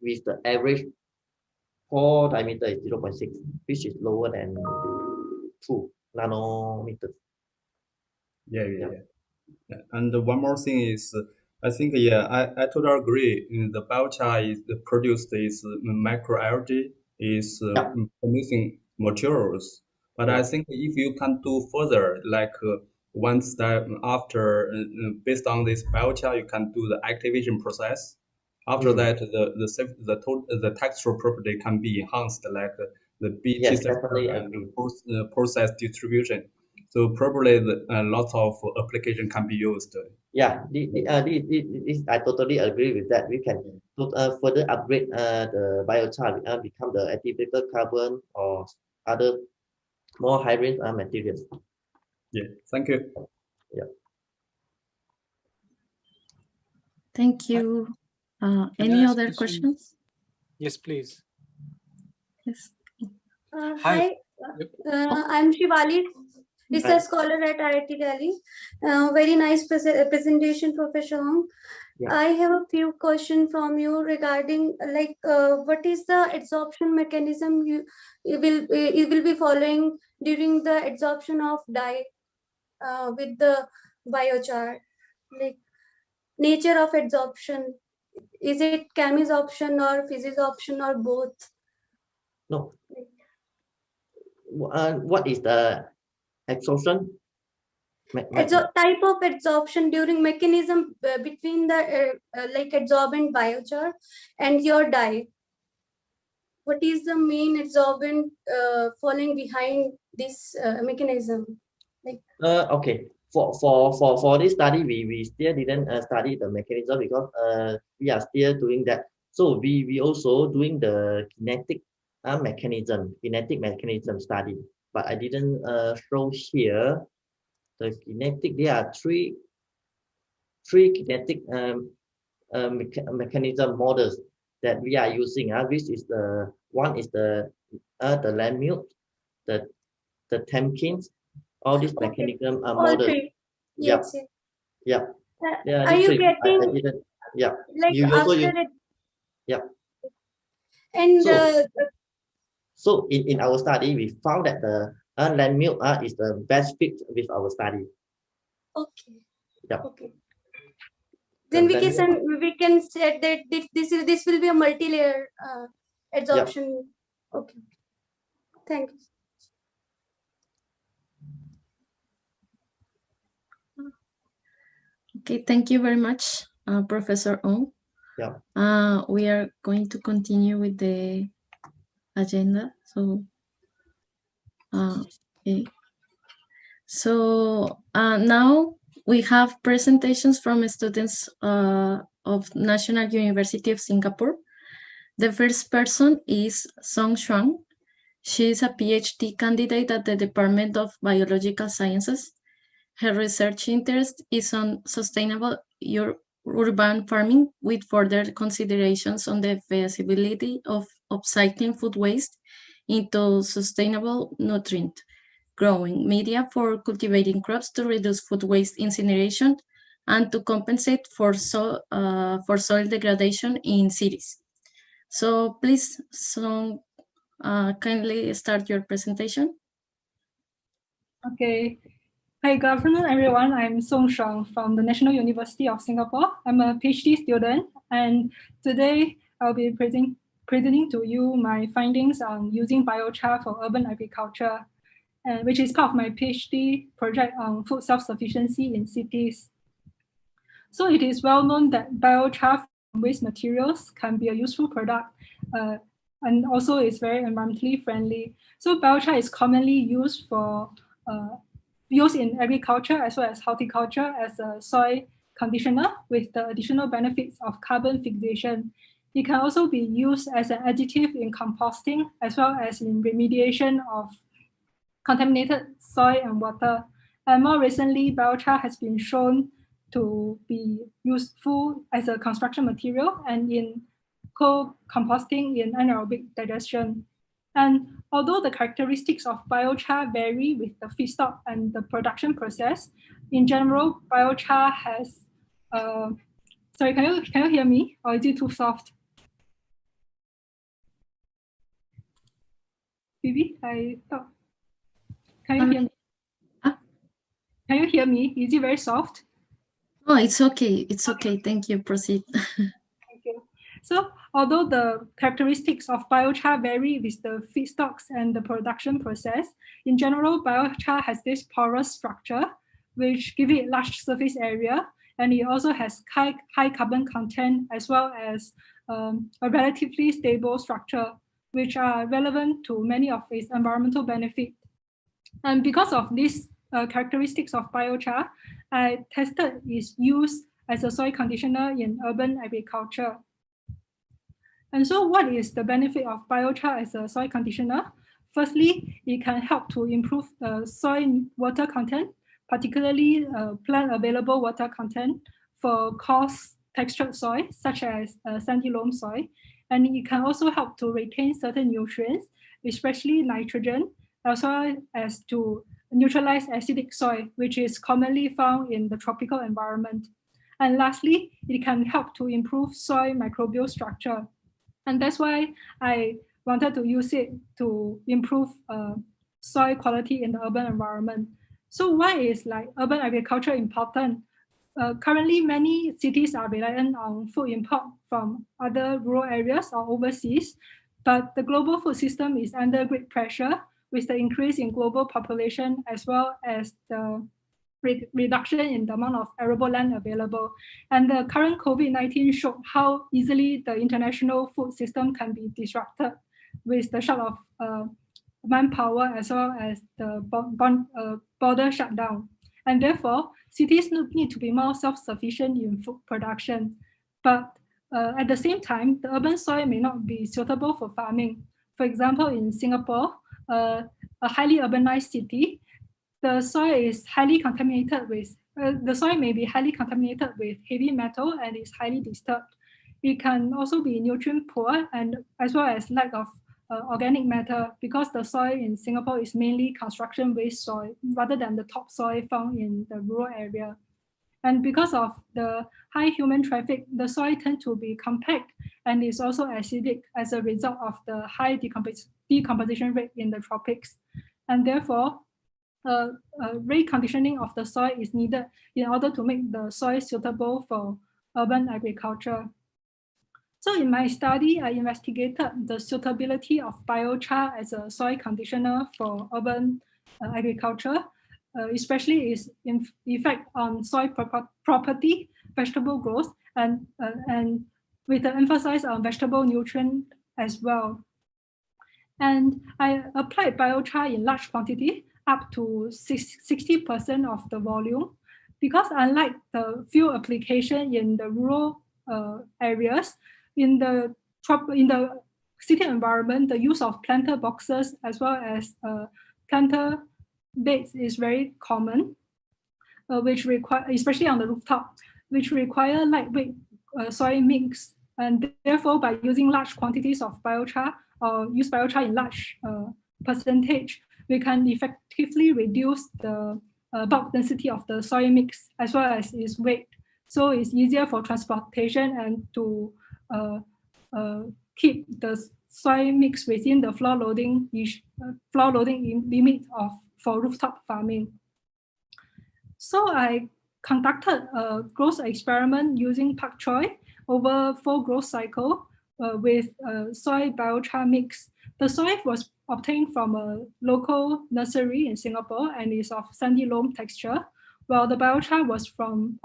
with the average pore diameter is 0.6, which is lower than the 2 nanometers. Yeah. And one more thing is, I think, I totally agree. The biochar is produced is microalgae is producing materials. But I think if you can do further, like one step after, based on this biochar, you can do the activation process. After that, the textural property can be enhanced, like the BT and process distribution. So probably lots of application can be used. Yeah, I totally agree with that. We can further upgrade the biochar become the atypical carbon or other more high range materials. Yeah, thank you. Yeah. Thank you. Any other questions? Yes, please. Yes. Hi, I'm Shivali, research scholar at IIT Delhi. Very nice presentation, Professor Hong. Yeah. I have a few questions from you regarding what is the adsorption mechanism you will be following during the adsorption of dye with the biochar, like nature of adsorption. Is it chemisorption or physisorption or both? No. What is the adsorption? Type of adsorption during mechanism between the like adsorbent biochar and your dye. What is the main adsorbent falling behind this mechanism? Like okay. For this study, we still didn't study the mechanism because we are still doing that. So we also doing the kinetic mechanism study, but I didn't show here the kinetic. There are three kinetic mechanism models that we are using. Which is the one is the Lamute, the Temkins. All these mechanism models. Yes. Yeah. Are you getting? Yeah. Like you after also it. Yeah. And so in our study, we found that the Lamute is the best fit with our study. Okay. Yeah. Okay. Then we can say that this will be a multi-layer adsorption. Yeah. Okay. Thank you. Okay, thank you very much, Professor Ong. Yeah. We are going to continue with the agenda. So, okay. So now we have presentations from students of National University of Singapore. The first person is Song Shuang. She is a PhD candidate at the Department of Biological Sciences. Her research interest is on sustainable urban farming with further considerations on the feasibility of upcycling food waste into sustainable nutrient growing media for cultivating crops to reduce food waste incineration and to compensate for soil degradation in cities. So please, Song, kindly start your presentation. Okay. Hi, good afternoon, everyone. I'm Song Shuang from the National University of Singapore. I'm a PhD student, and today I'll be presenting to you my findings on using biochar for urban agriculture, which is part of my PhD project on food self-sufficiency in cities. So it is well known that biochar from waste materials can be a useful product, and also is very environmentally friendly. So biochar is commonly used for used in agriculture as well as horticulture as a soil conditioner with the additional benefits of carbon fixation. It can also be used as an additive in composting as well as in remediation of contaminated soil and water. And more recently, biochar has been shown to be useful as a construction material and in co-composting in anaerobic digestion. And although the characteristics of biochar vary with the feedstock and the production process, in general, biochar has, sorry, can you hear me, or is it too soft? Phoebe, can you hear me? Can you hear me? Is it very soft? Oh, it's okay. It's okay. Thank you. Proceed. Thank you. So although the characteristics of biochar vary with the feedstocks and the production process, in general, biochar has this porous structure, which gives it large surface area, and it also has high carbon content as well as a relatively stable structure, which are relevant to many of its environmental benefits. And because of this characteristics of biochar, I tested its use as a soil conditioner in urban agriculture. And so what is the benefit of biochar as a soil conditioner? Firstly, it can help to improve soil water content, particularly plant available water content for coarse textured soil, such as sandy loam soil. And it can also help to retain certain nutrients, especially nitrogen, as well as to neutralize acidic soil, which is commonly found in the tropical environment. And lastly, it can help to improve soil microbial structure. And that's why I wanted to use it to improve soil quality in the urban environment. So why is like urban agriculture important? Currently, many cities are reliant on food import from other rural areas or overseas, but the global food system is under great pressure with the increase in global population as well as the reduction in the amount of arable land available. And the current COVID-19 showed how easily the international food system can be disrupted with the short of manpower as well as the border shutdown. And therefore, cities need to be more self-sufficient in food production. But at the same time, the urban soil may not be suitable for farming. For example, in Singapore, a highly urbanized city, the soil is highly contaminated with, the soil may be highly contaminated with heavy metal and is highly disturbed. It can also be nutrient poor and as well as lack of organic matter because the soil in Singapore is mainly construction waste soil rather than the topsoil found in the rural area. And because of the high human traffic, the soil tends to be compact and is also acidic as a result of the high decomposition rate in the tropics. And therefore, reconditioning of the soil is needed in order to make the soil suitable for urban agriculture. So in my study, I investigated the suitability of biochar as a soil conditioner for urban agriculture, especially its effect on soil property, vegetable growth, and with the emphasis on vegetable nutrient as well. And I applied biochar in large quantity, up to 60% of the volume, because unlike the field application in the rural areas, in the city environment, the use of planter boxes as well as planter beds is very common, which require, especially on the rooftop, which require lightweight soil mix. And therefore, by using large quantities of biochar or use biochar in large percentage, we can effectively reduce the bulk density of the soil mix as well as its weight. So it's easier for transportation and to keep the soil mix within the floor loading limit for rooftop farming. So I conducted a growth experiment using pak choy over 4 growth cycles with soil biochar mix. The soil was obtained from a local nursery in Singapore and is of sandy loam texture, while the biochar was from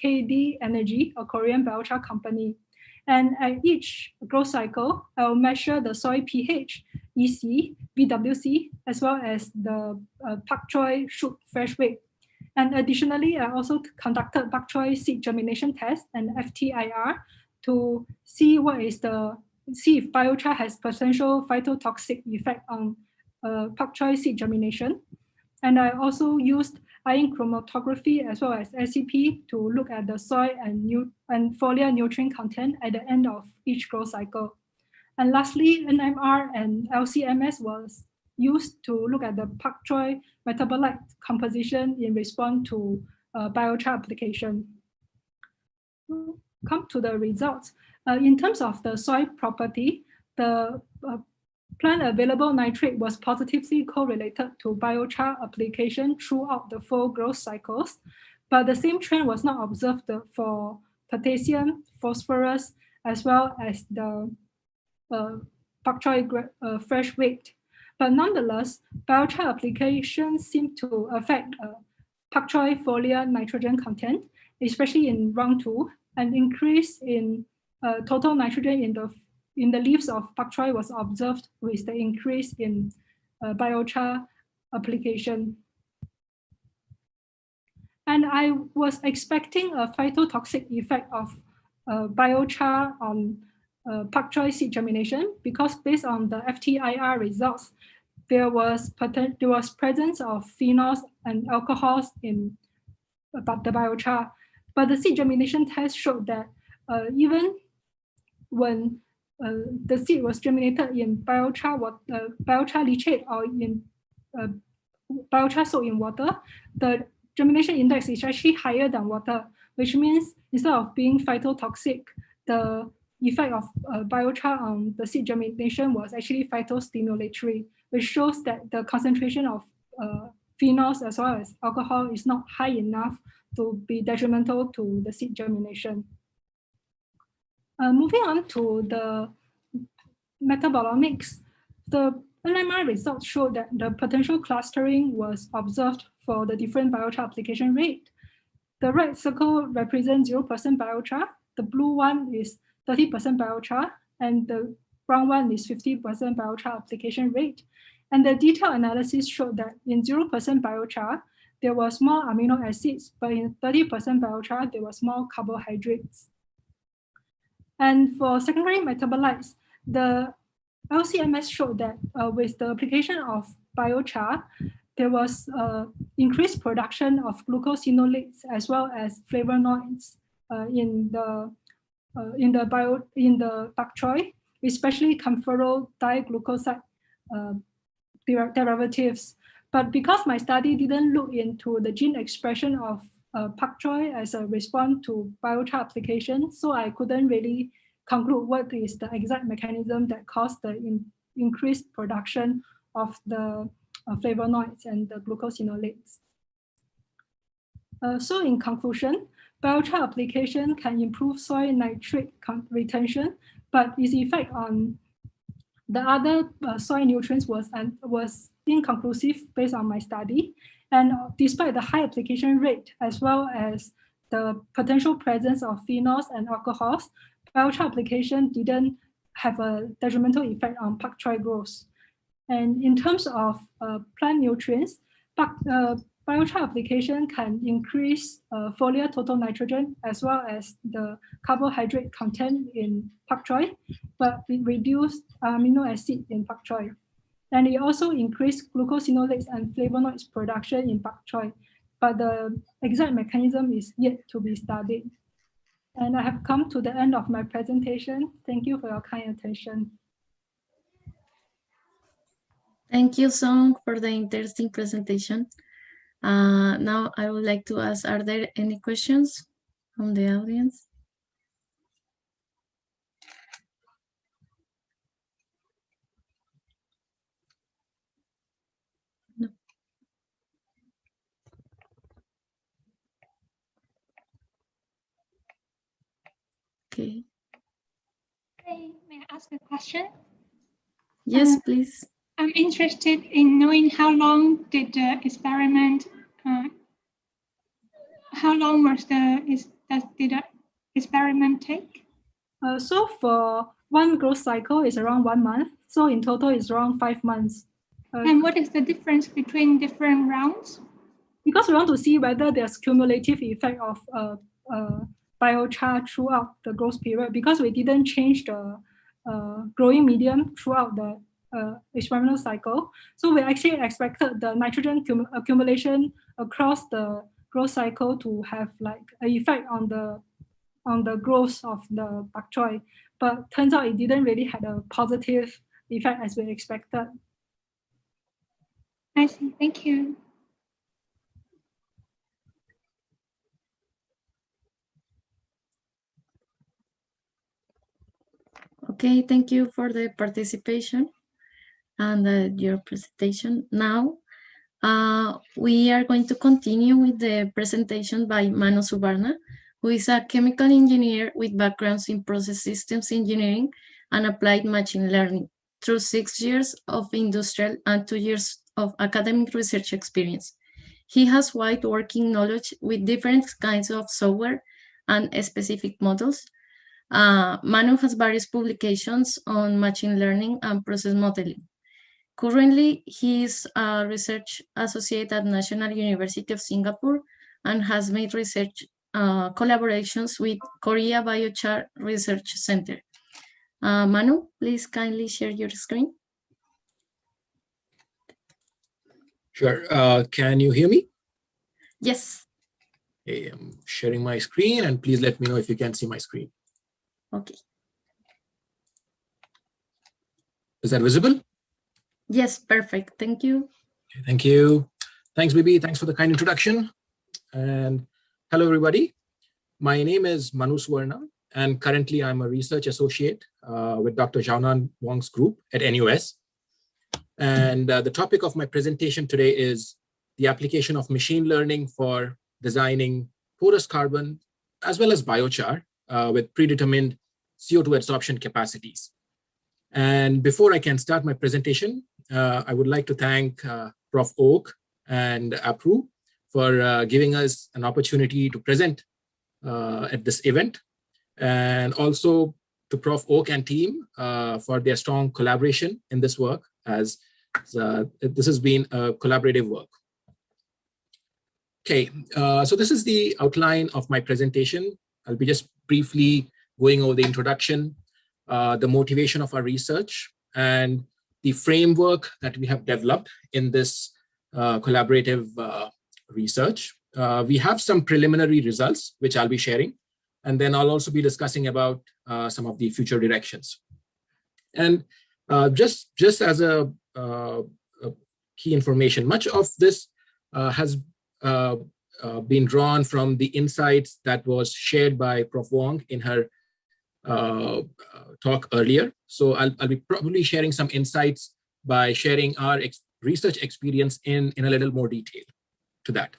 KD Energy, a Korean biochar company. And at each growth cycle, I'll measure the soil pH, EC, BWC, as well as the pak choy shoot fresh weight. And additionally, I also conducted pak choy seed germination test and FTIR to see if biochar has potential phytotoxic effect on pak choy seed germination. And I also used ion chromatography as well as SCP to look at the soil and foliar nutrient content at the end of each growth cycle. And lastly, NMR and LCMS was used to look at the pak choy metabolite composition in response to biochar application. Come to the results. In terms of the soil property, the plant available nitrate was positively correlated to biochar application throughout the 4 growth cycles, but the same trend was not observed for potassium, phosphorus, as well as the pak choy fresh weight. But nonetheless, biochar application seemed to affect pak choy foliar nitrogen content, especially in round 2, and increase in total nitrogen in the leaves of pak choy was observed with the increase in biochar application. And I was expecting a phytotoxic effect of biochar on pak choi seed germination, because based on the FTIR results, there was presence of phenols and alcohols in the biochar. But the seed germination test showed that even when the seed was germinated in biochar leachate or in biochar soaked in water, the germination index is actually higher than water, which means instead of being phytotoxic, the effect of biochar on the seed germination was actually phytostimulatory, which shows that the concentration of phenols as well as alcohol is not high enough to be detrimental to the seed germination. Moving on to the metabolomics, the NMR results showed that the potential clustering was observed for the different biochar application rate. The red circle represents 0% biochar, the blue one is 30% biochar, and the brown one is 50% biochar application rate. And the detailed analysis showed that in 0% biochar, there was more amino acids, but in 30% biochar, there was more carbohydrates. And for secondary metabolites, the LCMS showed that with the application of biochar, there was increased production of glucosinolates as well as flavonoids in the pak choi, especially camphoryl diglucoside derivatives. But because my study didn't look into the gene expression of pak choi as a response to biochar application, so I couldn't really conclude what is the exact mechanism that caused the increased production of the flavonoids and the glucosinolates. So in conclusion, biochar application can improve soil nitrate retention, but its effect on the other soil nutrients was inconclusive based on my study. And despite the high application rate, as well as the potential presence of phenols and alcohols, biochar application didn't have a detrimental effect on pak choi growth. And in terms of plant nutrients, biochar application can increase foliar total nitrogen as well as the carbohydrate content in pak choi, but it reduced amino acid in pak choi. And it also increased glucosinolates and flavonoids production in pak choi, but the exact mechanism is yet to be studied. And I have come to the end of my presentation. Thank you for your kind attention. Thank you, Song, for the interesting presentation. Now I would like to ask, are there any questions from the audience? No. Okay. Hey, may I ask a question? Yes, please. I'm interested in knowing how long did the experiment, how long was did the experiment take? So for one growth cycle is around 1 month. So in total is around 5 months. And what is the difference between different rounds? Because we want to see whether there's cumulative effect of biochar throughout the growth period, because we didn't change the growing medium throughout the experimental cycle. So we actually expected the nitrogen accumulation across the growth cycle to have like an effect on the growth of the pak choi, but turns out it didn't really have a positive effect as we expected. I see, thank you. Okay, thank you for the participation and your presentation. Now, we are going to continue with the presentation by Mano Subarna, who is a chemical engineer with backgrounds in process systems engineering and applied machine learning through 6 years of industrial and 2 years of academic research experience. He has wide working knowledge with different kinds of software and specific models. Manu has various publications on machine learning and process modeling. Currently, he is a research associate at National University of Singapore and has made research collaborations with Korea Biochar Research Center. Manu, please kindly share your screen. Sure. Can you hear me? Yes. Okay, I'm sharing my screen, and please let me know if you can see my screen. Okay. Is that visible? Yes, perfect. Thank you. Okay, thank you. Thanks, Bibi. Thanks for the kind introduction. And hello, everybody. My name is Manu Suvarna, and currently I'm a research associate with Dr. Xiaonan Wang's group at NUS. And the topic of my presentation today is the application of machine learning for designing porous carbon as well as biochar with predetermined CO2 adsorption capacities. And before I can start my presentation, I would like to thank Prof. Oak and APRU for giving us an opportunity to present at this event, and also to Prof. Oak and team for their strong collaboration in this work, as this has been a collaborative work. Okay, so this is the outline of my presentation. I'll be just briefly going over the introduction, the motivation of our research, and the framework that we have developed in this collaborative research. We have some preliminary results, which I'll be sharing, and then I'll also be discussing about some of the future directions. And just as a key information, much of this has been drawn from the insights that was shared by Prof. Wang in her talk earlier. So I'll be probably sharing some insights by sharing our research experience in a little more detail to that.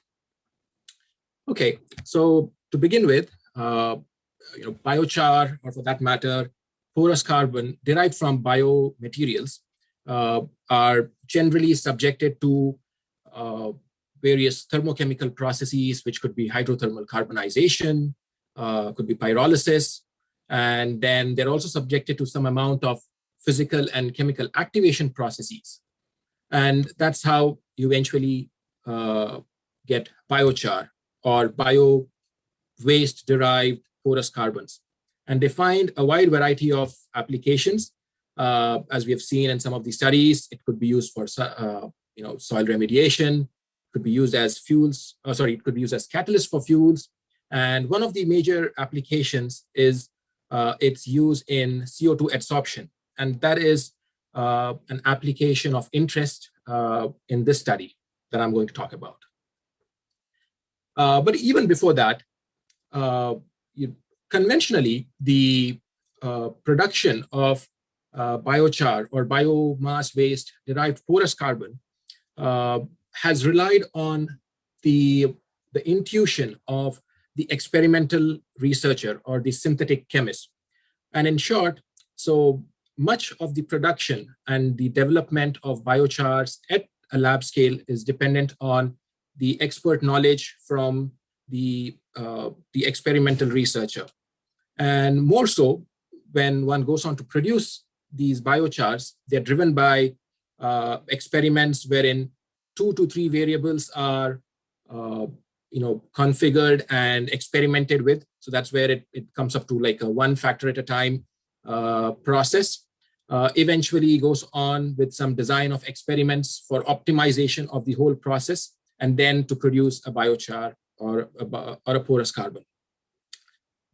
Okay, so to begin with, biochar, or for that matter, porous carbon derived from biomaterials are generally subjected to various thermochemical processes, which could be hydrothermal carbonization, could be pyrolysis, and then they're also subjected to some amount of physical and chemical activation processes. And that's how you eventually get biochar or bio waste derived porous carbons. And they find a wide variety of applications. As we have seen in some of the studies, it could be used for soil remediation, could be used as fuels, it could be used as catalyst for fuels. And one of the major applications is its use in CO2 adsorption. And that is an application of interest in this study that I'm going to talk about. But even before that, conventionally, the production of biochar or biomass waste derived porous carbon has relied on the intuition of the experimental researcher or the synthetic chemist. And in short, so much of the production and the development of biochars at a lab scale is dependent on the expert knowledge from the experimental researcher. And more so, when one goes on to produce these biochars, they're driven by experiments wherein 2 to 3 variables are configured and experimented with. So that's where it comes up to like a 1 factor at a time process. Eventually goes on with some design of experiments for optimization of the whole process, and then to produce a biochar or a porous carbon.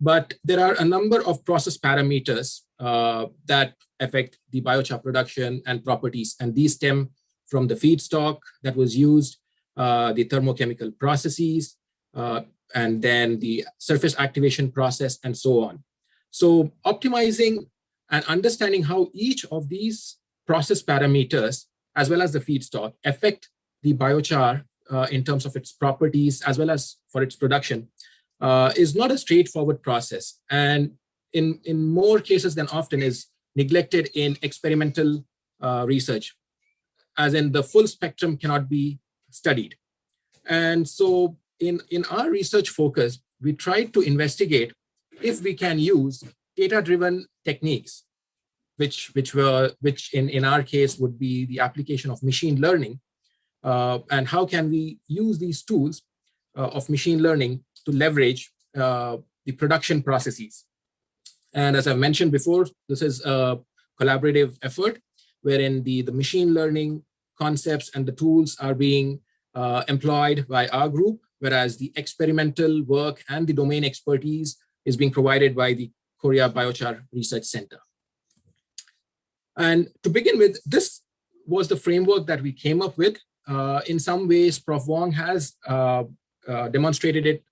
But there are a number of process parameters that affect the biochar production and properties, and these stem from the feedstock that was used, the thermochemical processes, and then the surface activation process, and so on. So optimizing and understanding how each of these process parameters, as well as the feedstock, affect the biochar in terms of its properties, as well as for its production, is not a straightforward process. And in more cases than often is neglected in experimental research, as in the full spectrum cannot be studied. And so in our research focus, we tried to investigate if we can use data-driven techniques, which in our case would be the application of machine learning, and how can we use these tools of machine learning to leverage the production processes. And as I've mentioned before, this is a collaborative effort wherein the machine learning concepts and the tools are being employed by our group, whereas the experimental work and the domain expertise is being provided by the Korea Biochar Research Center. And to begin with, this was the framework that we came up with. In some ways, Prof. Wong has demonstrated it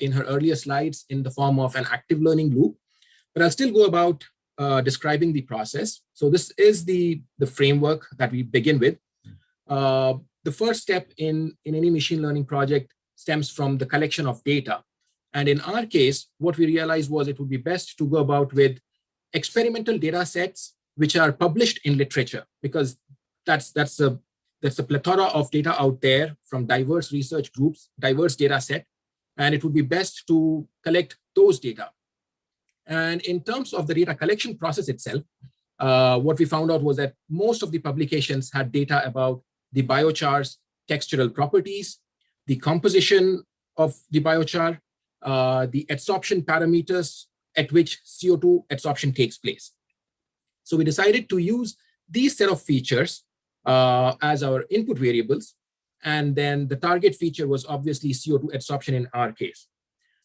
in her earlier slides in the form of an active learning loop, but I'll still go about describing the process. So this is the framework that we begin with. The first step in any machine learning project stems from the collection of data. And in our case, what we realized was it would be best to go about with experimental data sets which are published in literature, because that's a plethora of data out there from diverse research groups, diverse data set, and it would be best to collect those data. And in terms of the data collection process itself, what we found out was that most of the publications had data about the biochar's textural properties, the composition of the biochar, the adsorption parameters at which CO2 adsorption takes place. So we decided to use these set of features as our input variables. And then the target feature was obviously CO2 adsorption in our case.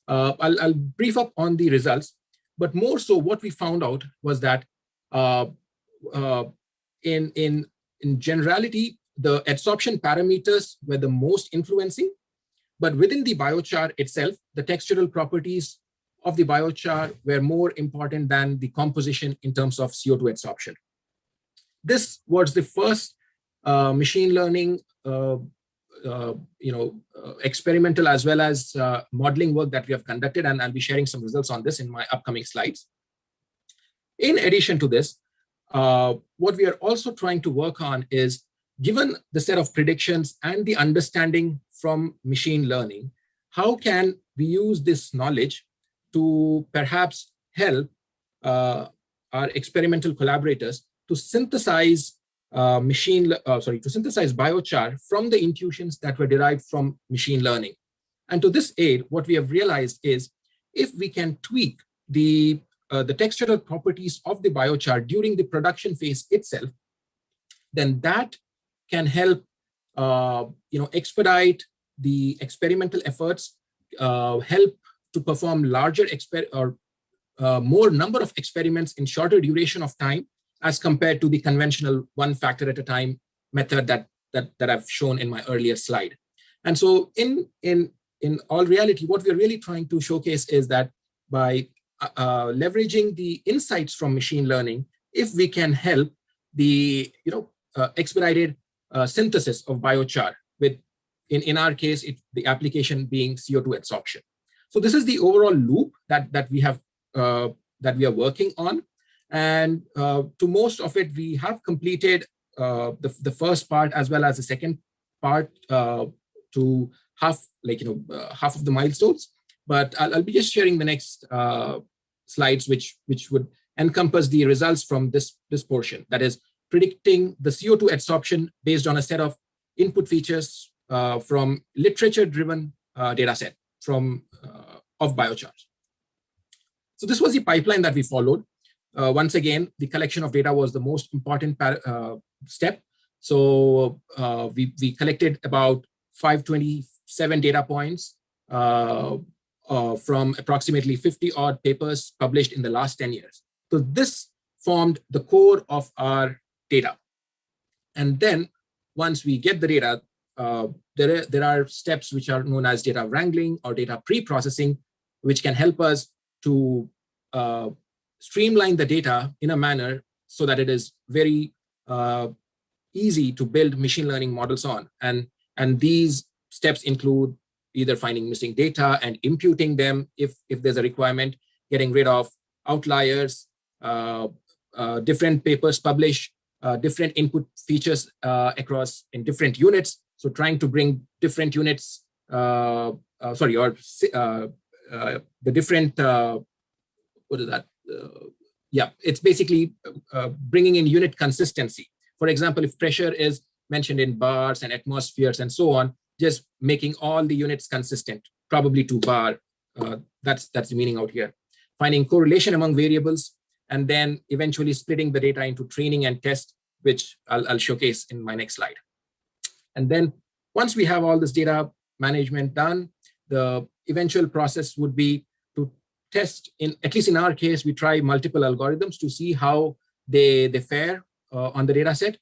I'll brief up on the results, but more so what we found out was that in generality, the adsorption parameters were the most influencing, but within the biochar itself, the textural properties of the biochar were more important than the composition in terms of CO2 adsorption. This was the first machine learning experimental as well as modeling work that we have conducted, and I'll be sharing some results on this in my upcoming slides. In addition to this, what we are also trying to work on is, given the set of predictions and the understanding from machine learning, how can we use this knowledge to perhaps help our experimental collaborators to synthesize biochar from the intuitions that were derived from machine learning. And to this aid, what we have realized is if we can tweak the textural properties of the biochar during the production phase itself, then that can help expedite the experimental efforts, help to perform larger more number of experiments in shorter duration of time as compared to the conventional one factor at a time method that I've shown in my earlier slide. And so in all reality, what we're really trying to showcase is that by leveraging the insights from machine learning, if we can help the expedited synthesis of biochar with, in our case, the application being CO2 adsorption. So this is the overall loop that we are working on. And to most of it, we have completed the first part as well as the second part to half of the milestones. But I'll be just sharing the next slides, which would encompass the results from this portion. That is predicting the CO2 adsorption based on a set of input features from literature-driven data set of biochars. So this was the pipeline that we followed. Once again, the collection of data was the most important step. So we collected about 527 data points from approximately 50 odd papers published in the last 10 years. So this formed the core of our data. And then once we get the data, there are steps which are known as data wrangling or data pre-processing, which can help us to streamline the data in a manner so that it is very easy to build machine learning models on. And these steps include either finding missing data and imputing them if there's a requirement, getting rid of outliers, different papers publish different input features across in different units. So trying to bring different units, the different, what is that? It's basically bringing in unit consistency. For example, if pressure is mentioned in bars and atmospheres and so on, just making all the units consistent, probably to bar. That's the meaning out here. Finding correlation among variables, and then eventually splitting the data into training and test, which I'll showcase in my next slide. And then once we have all this data management done, the eventual process would be to test, at least in our case, we try multiple algorithms to see how they fare on the data set.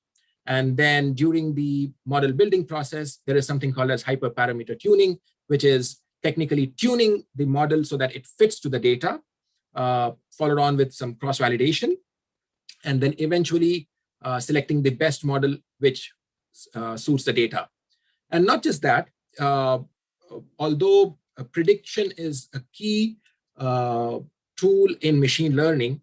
And then during the model building process, there is something called as hyperparameter tuning, which is technically tuning the model so that it fits to the data, followed on with some cross-validation, and then eventually selecting the best model which suits the data. And not just that, although prediction is a key tool in machine learning,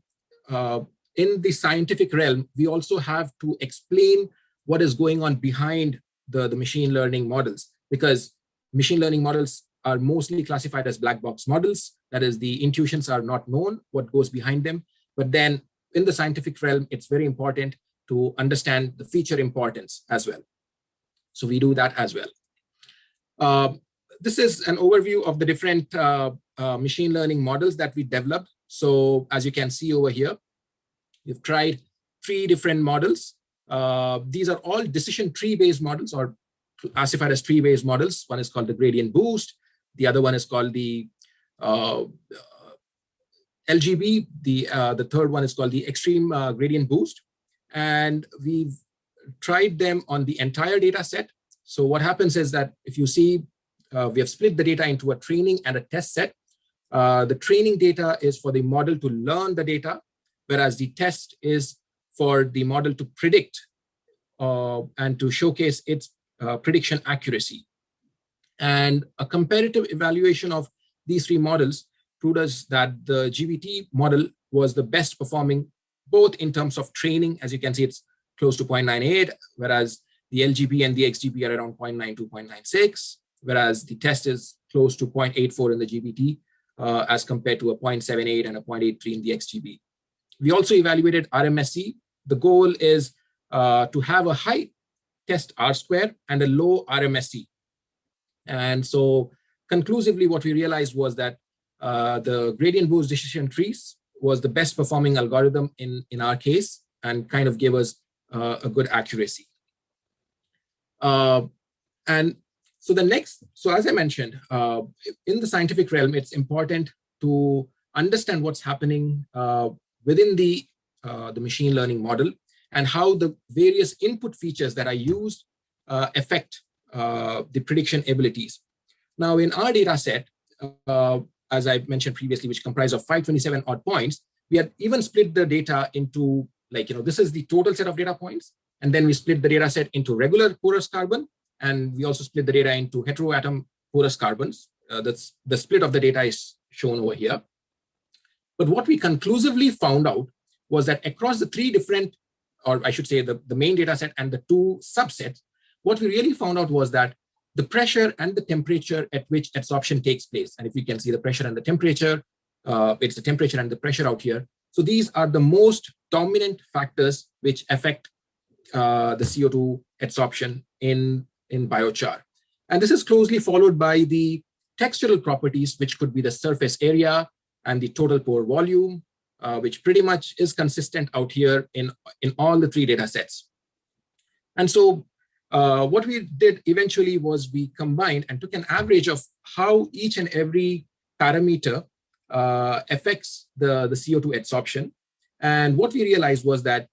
in the scientific realm, we also have to explain what is going on behind the machine learning models, because machine learning models are mostly classified as black box models. That is, the intuitions are not known, what goes behind them. But then in the scientific realm, it's very important to understand the feature importance as well. So we do that as well. This is an overview of the different machine learning models that we developed. So as you can see over here, we've tried 3 different models. These are all decision tree-based models, or classified as tree-based models. One is called the gradient boost. The other one is called the LGB. The third one is called the extreme gradient boost. And we've tried them on the entire data set. So what happens is that if you see, we have split the data into a training and a test set. The training data is for the model to learn the data, whereas the test is for the model to predict and to showcase its prediction accuracy. And a comparative evaluation of these 3 models proved us that the GBT model was the best performing, both in terms of training. As you can see, it's close to 0.98, whereas the LGB and the XGB are around 0.92, 0.96, whereas the test is close to 0.84 in the GBT as compared to a 0.78 and a 0.83 in the XGB. We also evaluated RMSE. The goal is to have a high test R-square and a low RMSE. And so conclusively, what we realized was that the gradient boost decision trees was the best performing algorithm in our case, and kind of gave us a good accuracy. And so so as I mentioned, in the scientific realm, it's important to understand what's happening within the machine learning model, and how the various input features that are used affect the prediction abilities. Now, in our data set, as I mentioned previously, which comprise of 527 odd points, we had even split the data into, this is the total set of data points. And then we split the data set into regular porous carbon. And we also split the data into heteroatom porous carbons. That's the split of the data is shown over here. But what we conclusively found out was that across the 3 different, or I should say the main data set and the 2 subsets, what we really found out was that the pressure and the temperature at which adsorption takes place. And if you can see the pressure and the temperature, it's the temperature and the pressure out here. So these are the most dominant factors which affect the CO2 adsorption in biochar. And this is closely followed by the textural properties, which could be the surface area and the total pore volume, which pretty much is consistent out here in all the 3 data sets. And so what we did eventually was we combined and took an average of how each and every parameter affects the CO2 adsorption. And what we realized was that,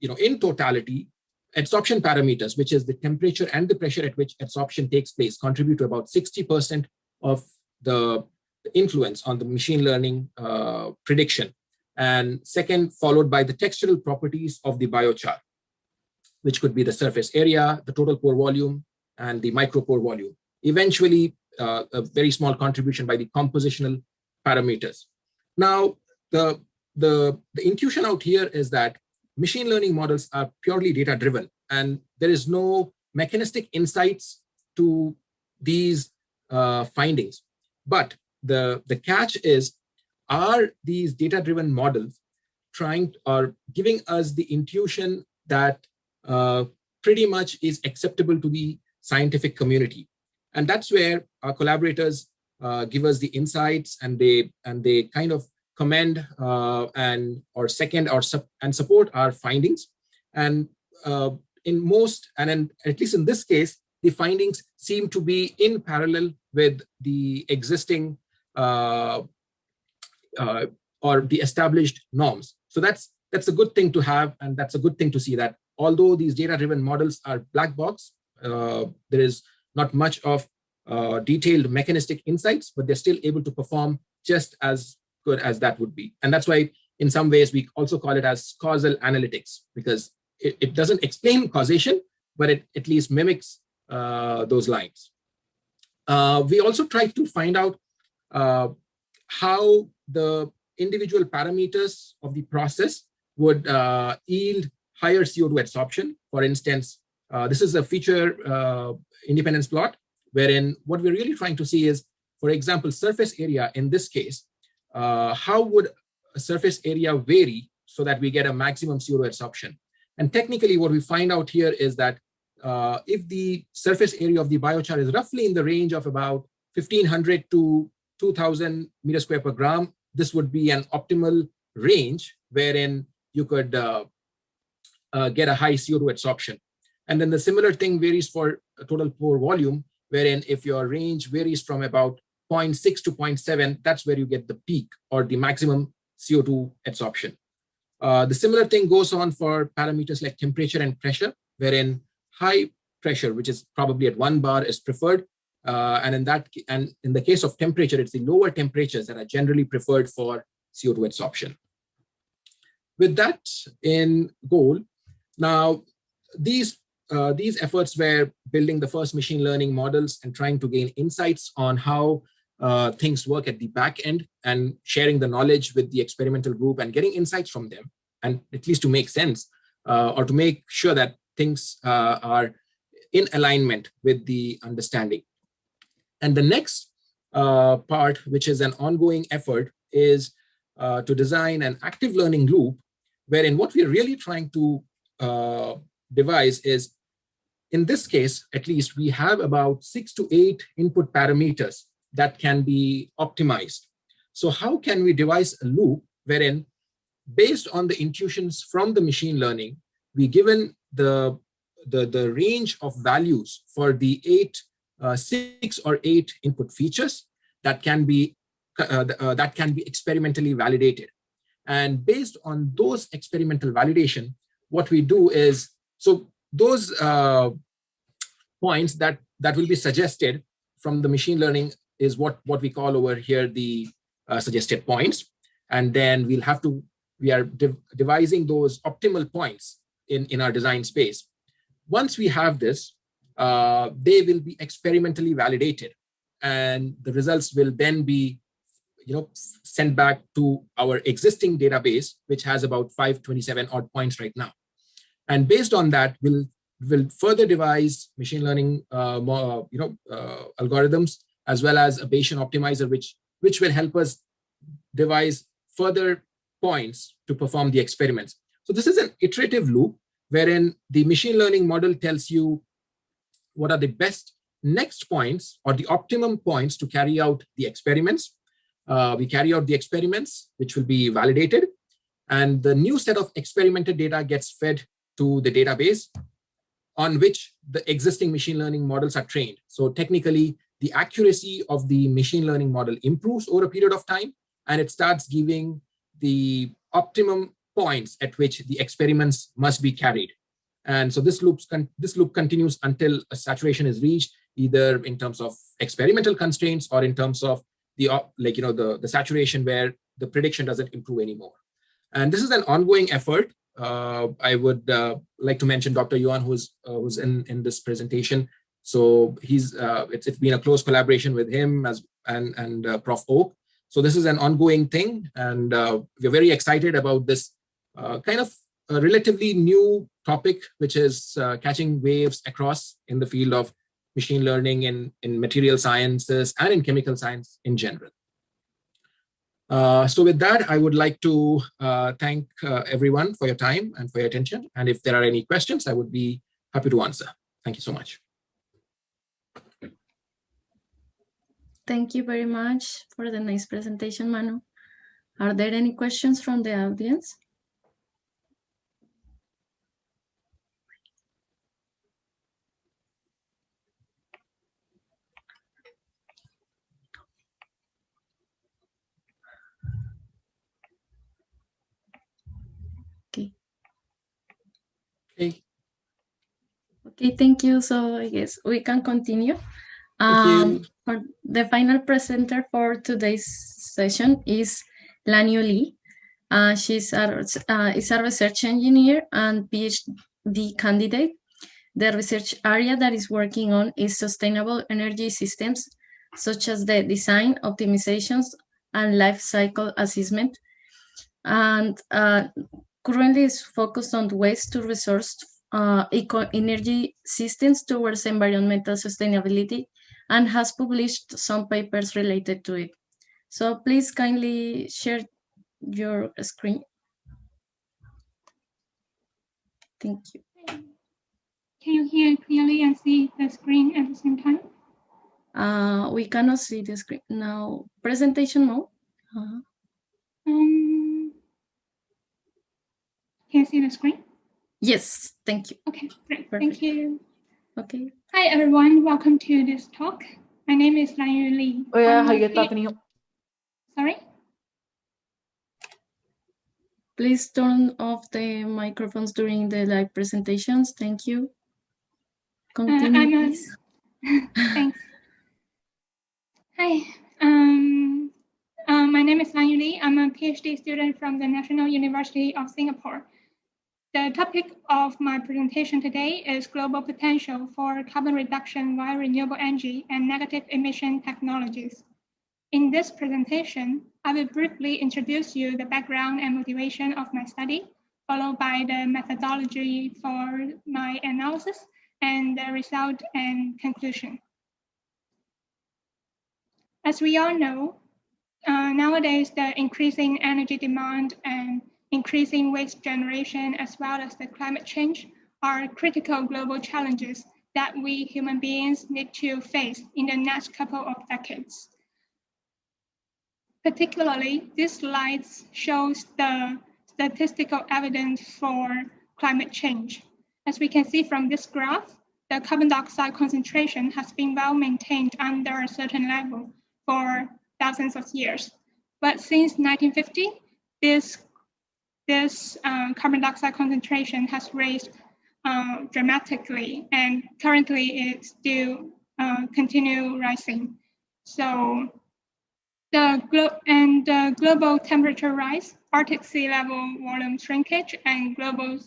in totality, adsorption parameters, which is the temperature and the pressure at which adsorption takes place, contribute to about 60% of the influence on the machine learning prediction. And second, followed by the textural properties of the biochar, which could be the surface area, the total pore volume, and the micropore volume. Eventually, a very small contribution by the compositional parameters. Now, the intuition out here is that machine learning models are purely data-driven, and there is no mechanistic insights to these findings. But the catch is, are these data-driven models giving us the intuition that pretty much is acceptable to the scientific community? And that's where our collaborators give us the insights, and they kind of commend or second and support our findings. And in most, and at least in this case, the findings seem to be in parallel with the existing or the established norms. So that's a good thing to have, and that's a good thing to see that although these data-driven models are black box, there is not much of detailed mechanistic insights, but they're still able to perform just as good as that would be. And that's why in some ways we also call it as causal analytics, because it doesn't explain causation, but it at least mimics those lines. We also tried to find out how the individual parameters of the process would yield higher CO2 adsorption. For instance, this is a feature independence plot, wherein what we're really trying to see is, for example, surface area in this case, how would a surface area vary so that we get a maximum CO2 adsorption? And technically what we find out here is that if the surface area of the biochar is roughly in the range of about 1,500 to 2,000 meters square per gram, this would be an optimal range wherein you could get a high CO2 adsorption. And then the similar thing varies for a total pore volume, wherein if your range varies from about 0.6 to 0.7, that's where you get the peak or the maximum CO2 adsorption. The similar thing goes on for parameters like temperature and pressure, wherein high pressure, which is probably at 1 bar, is preferred. And in the case of temperature, it's the lower temperatures that are generally preferred for CO2 adsorption. With that in goal, now these efforts were building the first machine learning models and trying to gain insights on how things work at the back end, and sharing the knowledge with the experimental group and getting insights from them, and at least to make sense or to make sure that things are in alignment with the understanding. And the next part, which is an ongoing effort, is to design an active learning loop, wherein what we're really trying to devise is, in this case, at least, we have about 6 to 8 input parameters that can be optimized. So how can we devise a loop wherein, based on the intuitions from the machine learning, we given the range of values for the 6 or 8 input features that can be experimentally validated. And based on those experimental validation, what we do is, so those points that will be suggested from the machine learning is what we call over here the suggested points. And then we are devising those optimal points in our design space. Once we have this, they will be experimentally validated, and the results will then be sent back to our existing database, which has about 527 odd points right now. And based on that, we'll further devise machine learning algorithms, as well as a Bayesian optimizer, which will help us devise further points to perform the experiments. So this is an iterative loop wherein the machine learning model tells you what are the best next points or the optimum points to carry out the experiments. We carry out the experiments, which will be validated, and the new set of experimented data gets fed to the database on which the existing machine learning models are trained. So technically, the accuracy of the machine learning model improves over a period of time, and it starts giving the optimum points at which the experiments must be carried. And so this loop continues until a saturation is reached, either in terms of experimental constraints or in terms of the saturation where the prediction doesn't improve anymore. And this is an ongoing effort. I would like to mention Dr. Yuan, who's in this presentation. So it's been a close collaboration with him and Prof. Oak. So this is an ongoing thing, and we're very excited about this kind of a relatively new topic, which is catching waves across in the field of machine learning in material sciences and in chemical science in general. So with that, I would like to thank everyone for your time and for your attention. And if there are any questions, I would be happy to answer. Thank you so much. Thank you very much for the nice presentation, Manu. Are there any questions from the audience? Okay. Okay, thank you. So I guess we can continue. For the final presenter for today's session is Lanyu Lee. She's is a research engineer and PhD candidate. The research area that is working on is sustainable energy systems, such as the design, optimizations, and life cycle assessment. And currently is focused on ways to resource eco-energy systems towards environmental sustainability, and has published some papers related to it. So please kindly share your screen. Thank you. Can you hear clearly and see the screen at the same time? We cannot see the screen now. Presentation mode. Can you see the screen? Yes, thank you. Okay, great. Perfect. Thank you. Okay. Hi, everyone. Welcome to this talk. My name is Lanyu Lee. Sorry? Please turn off the microphones during the live presentations. Thank you. Continue, please. Thanks. Hi. My name is Lanyu Lee. I'm a PhD student from the National University of Singapore. The topic of my presentation today is global potential for carbon reduction via renewable energy and negative emission technologies. In this presentation, I will briefly introduce you the background and motivation of my study, followed by the methodology for my analysis and the result and conclusion. As we all know, nowadays the increasing energy demand and increasing waste generation, as well as the climate change, are critical global challenges that we human beings need to face in the next couple of decades. Particularly, this slide shows the statistical evidence for climate change. As we can see from this graph, the carbon dioxide concentration has been well maintained under a certain level for thousands of years. But since 1950, this carbon dioxide concentration has raised dramatically, and currently it still continue rising. So the global temperature rise, Arctic sea level volume shrinkage, and global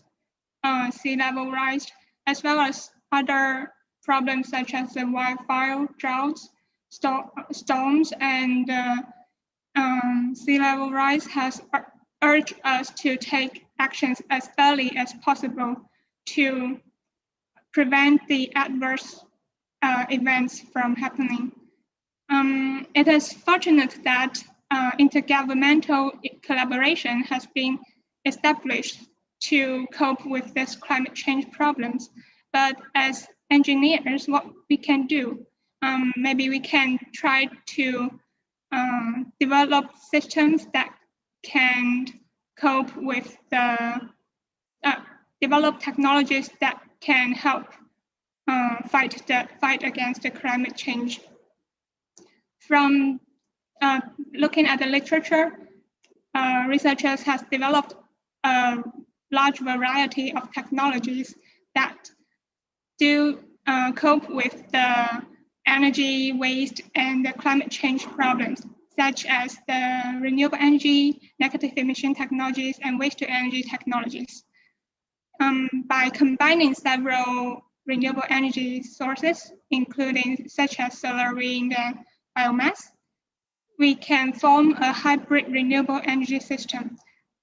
sea level rise, as well as other problems such as the wildfire, droughts, storms, and sea level rise has urged us to take actions as early as possible to prevent the adverse events from happening. It is fortunate that intergovernmental collaboration has been established to cope with this climate change problems. But as engineers, what we can do, maybe we can try to develop systems that can cope with the develop technologies that can help fight against the climate change. From looking at the literature, researchers has developed a large variety of technologies that do cope with the energy waste and the climate change problems, such as the renewable energy, negative emission technologies, and waste to energy technologies. By combining several renewable energy sources, including such as solar, wind, and biomass, we can form a hybrid renewable energy system.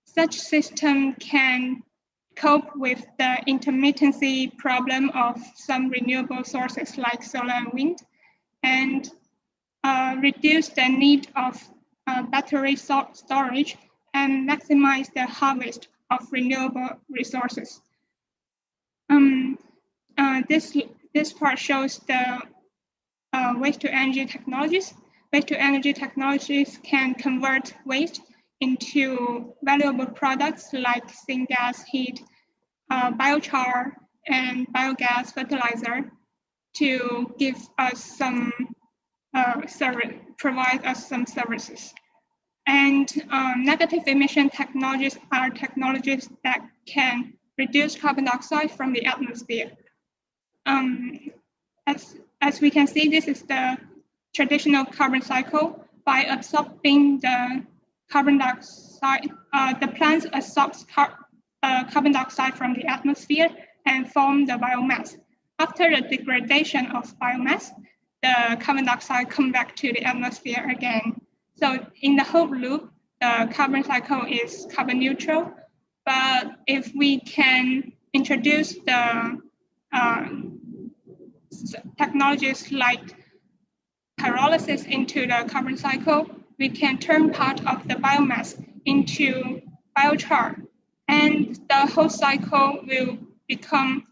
Such system can cope with the intermittency problem of some renewable sources like solar and wind, and reduce the need of battery storage and maximize the harvest of renewable resources. This part shows the waste to energy technologies. waste-to-energy technologies can convert waste into valuable products like syngas, heat, biochar, and biogas fertilizer to give us some provide us some services. And negative emission technologies are technologies that can reduce carbon dioxide from the atmosphere. As we can see, this is the traditional carbon cycle. By absorbing the carbon dioxide, the plants absorbs carbon dioxide from the atmosphere and form the biomass. After the degradation of biomass, the carbon dioxide comes back to the atmosphere again. So in the whole loop, the carbon cycle is carbon neutral. But if we can introduce the technologies like pyrolysis into the carbon cycle, we can turn part of the biomass into biochar, and the whole cycle will become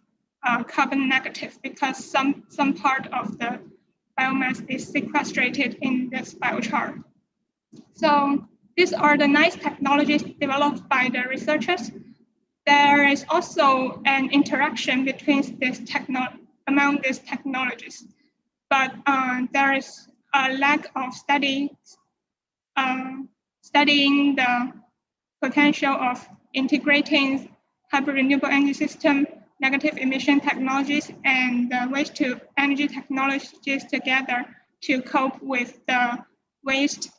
carbon negative because some part of the biomass is sequestrated in this biochar. So these are the nice technologies developed by the researchers. There is also an interaction between among these technologies, but there is a lack of studying the potential of integrating hybrid renewable energy system, negative emission technologies, and waste-to-energy technologies together to cope with the waste,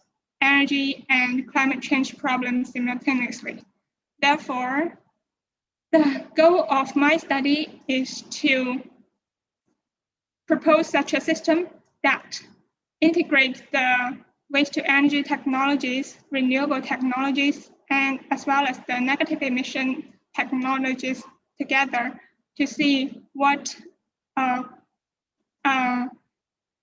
energy, and climate change problems simultaneously. Therefore, the goal of my study is to propose such a system that integrates the waste-to-energy technologies, renewable technologies, and as well as the negative emission technologies together to see what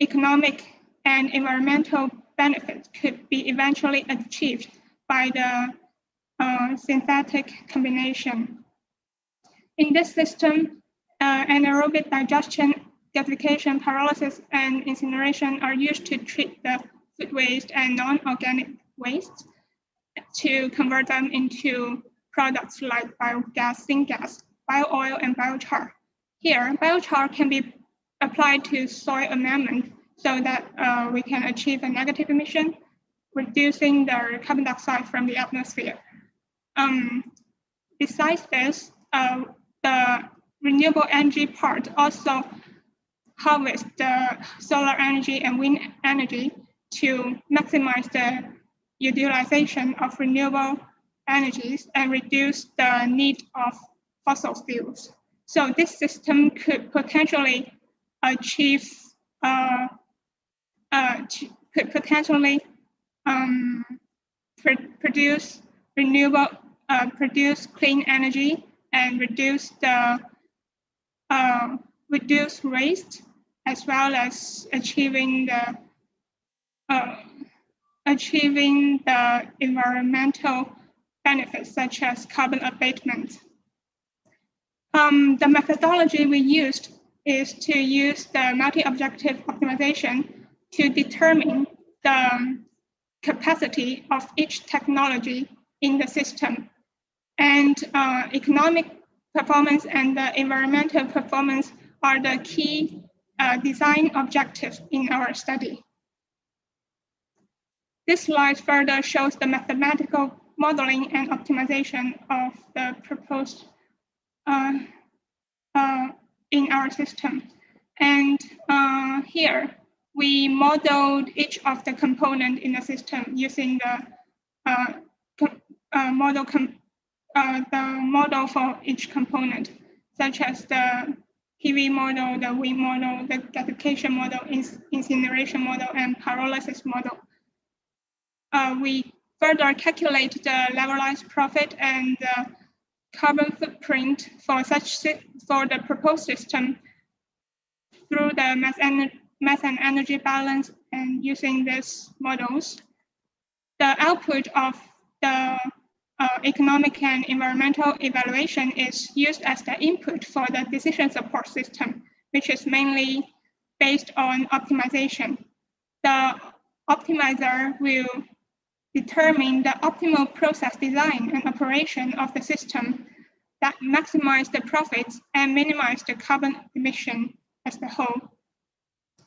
economic and environmental benefits could be eventually achieved by the synthetic combination. In this system, anaerobic digestion, gasification, pyrolysis, and incineration are used to treat the food waste and non-organic waste to convert them into products like biogas, syngas, bio-oil, and biochar. Here, biochar can be applied to soil amendment so that we can achieve a negative emission, reducing the carbon dioxide from the atmosphere. Besides this, the renewable energy part also harvest the solar energy and wind energy to maximize the utilization of renewable energies and reduce the need of fossil fuels. So this system could potentially achieve, produce renewable, produce clean energy and reduce the reduce waste, as well as achieving the environmental benefits such as carbon abatement. The methodology we used is to use the multi-objective optimization to determine the capacity of each technology in the system. And economic performance and the environmental performance are the key design objectives in our study. This slide further shows the mathematical modeling and optimization of the proposed in our system. And here, we modeled each of the components in the system using the model for each component, such as the PV model, the wind model, the gasification model, incineration model, and pyrolysis model. We further calculate the levelized profit and the carbon footprint for the proposed system through the mass and energy balance, and using these models. The output of the economic and environmental evaluation is used as the input for the decision support system, which is mainly based on optimization. The optimizer will determine the optimal process design and operation of the system that maximize the profits and minimize the carbon emission as a whole.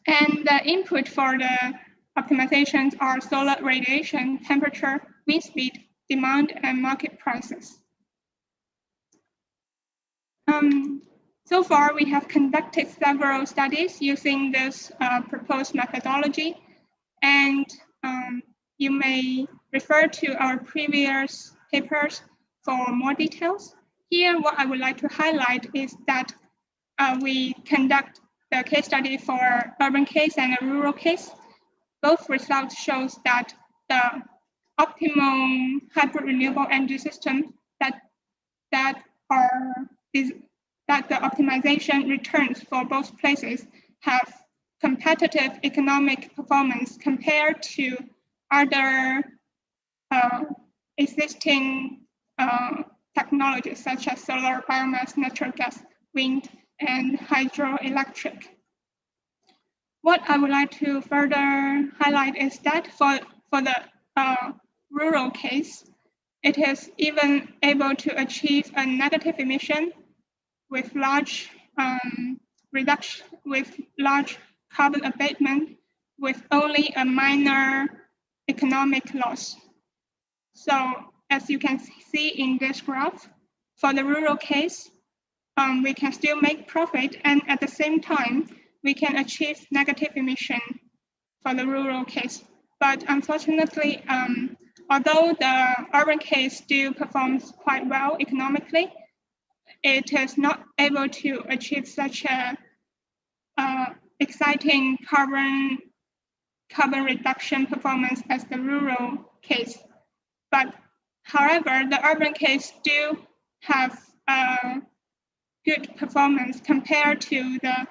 And the input for the optimizations are solar radiation, temperature, wind speed, demand, and market prices. So far, we have conducted several studies using this proposed methodology, and you may refer to our previous papers for more details. Here, what I would like to highlight is that we conduct the case study for urban case and a rural case. Both results shows that the optimal hybrid renewable energy system that the optimization returns for both places have competitive economic performance compared to other existing technologies such as solar, biomass, natural gas, wind, and hydroelectric. What I would like to further highlight is that for the rural case, it is even able to achieve a negative emission with large reduction, with large carbon abatement, with only a minor economic loss. So as you can see in this graph, for the rural case, we can still make profit, and at the same time, we can achieve negative emission for the rural case. But unfortunately, although the urban case still performs quite well economically, it is not able to achieve such a exciting carbon reduction performance as the rural case. But however, the urban case still have good performance compared to the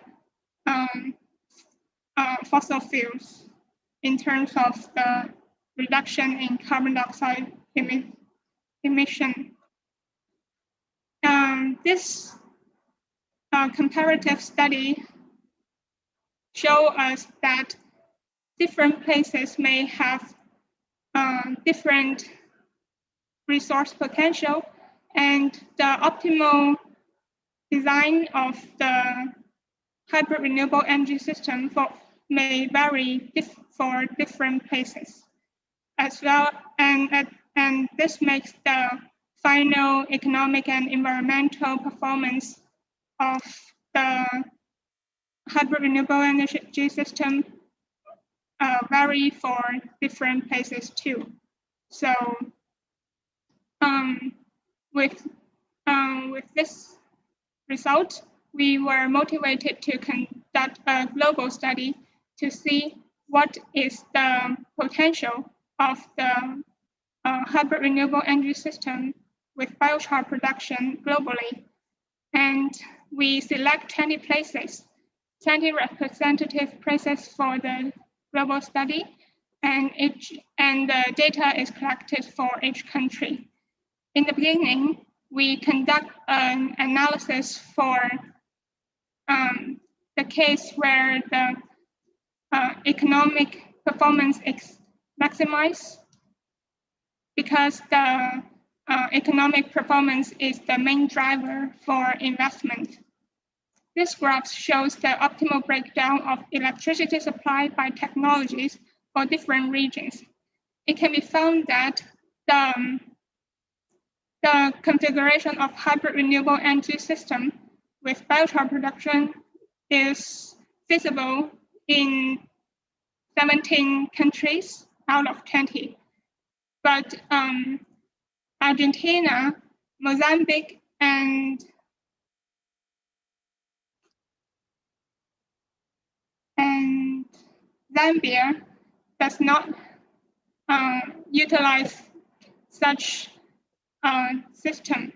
fossil fuels in terms of the reduction in carbon dioxide emission. This comparative study show us that different places may have different resource potential, and the optimal design of the hybrid renewable energy system may vary for different places as well, and this makes the final economic and environmental performance of the hybrid renewable energy system vary for different places too. So with this result, we were motivated to conduct a global study to see what is the potential of the hybrid renewable energy system with biochar production globally. And we select 20 places, 20 representative places for the global study, and the data is collected for each country. In the beginning, we conduct an analysis for the case where the economic performance is maximized, because the economic performance is the main driver for investment. This graph shows the optimal breakdown of electricity supply by technologies for different regions. It can be found that the configuration of hybrid renewable energy system with biochar production is feasible in 17 countries out of 20. But Argentina, Mozambique, and Zambia does not utilize such system.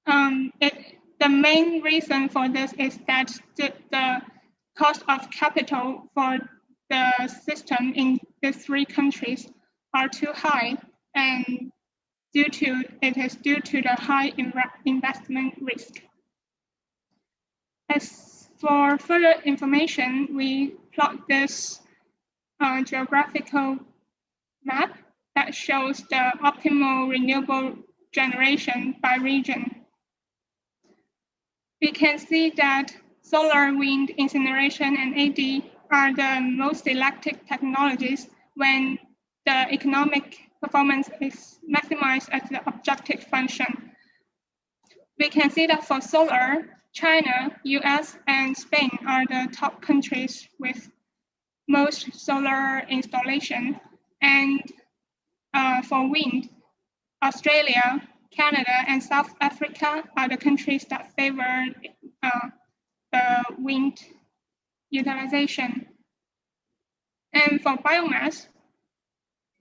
The main reason for this is that the cost of capital for the system in the three countries are too high, and it is due to the high investment risk. As for further information, we plot this geographical map that shows the optimal renewable generation by region. We can see that solar, wind, incineration, and AD are the most selected technologies when the economic performance is maximized as the objective function. We can see that for solar, China, US, and Spain are the top countries with most solar installation. And for wind, Australia, Canada, and South Africa are the countries that favor the wind utilization. And for biomass,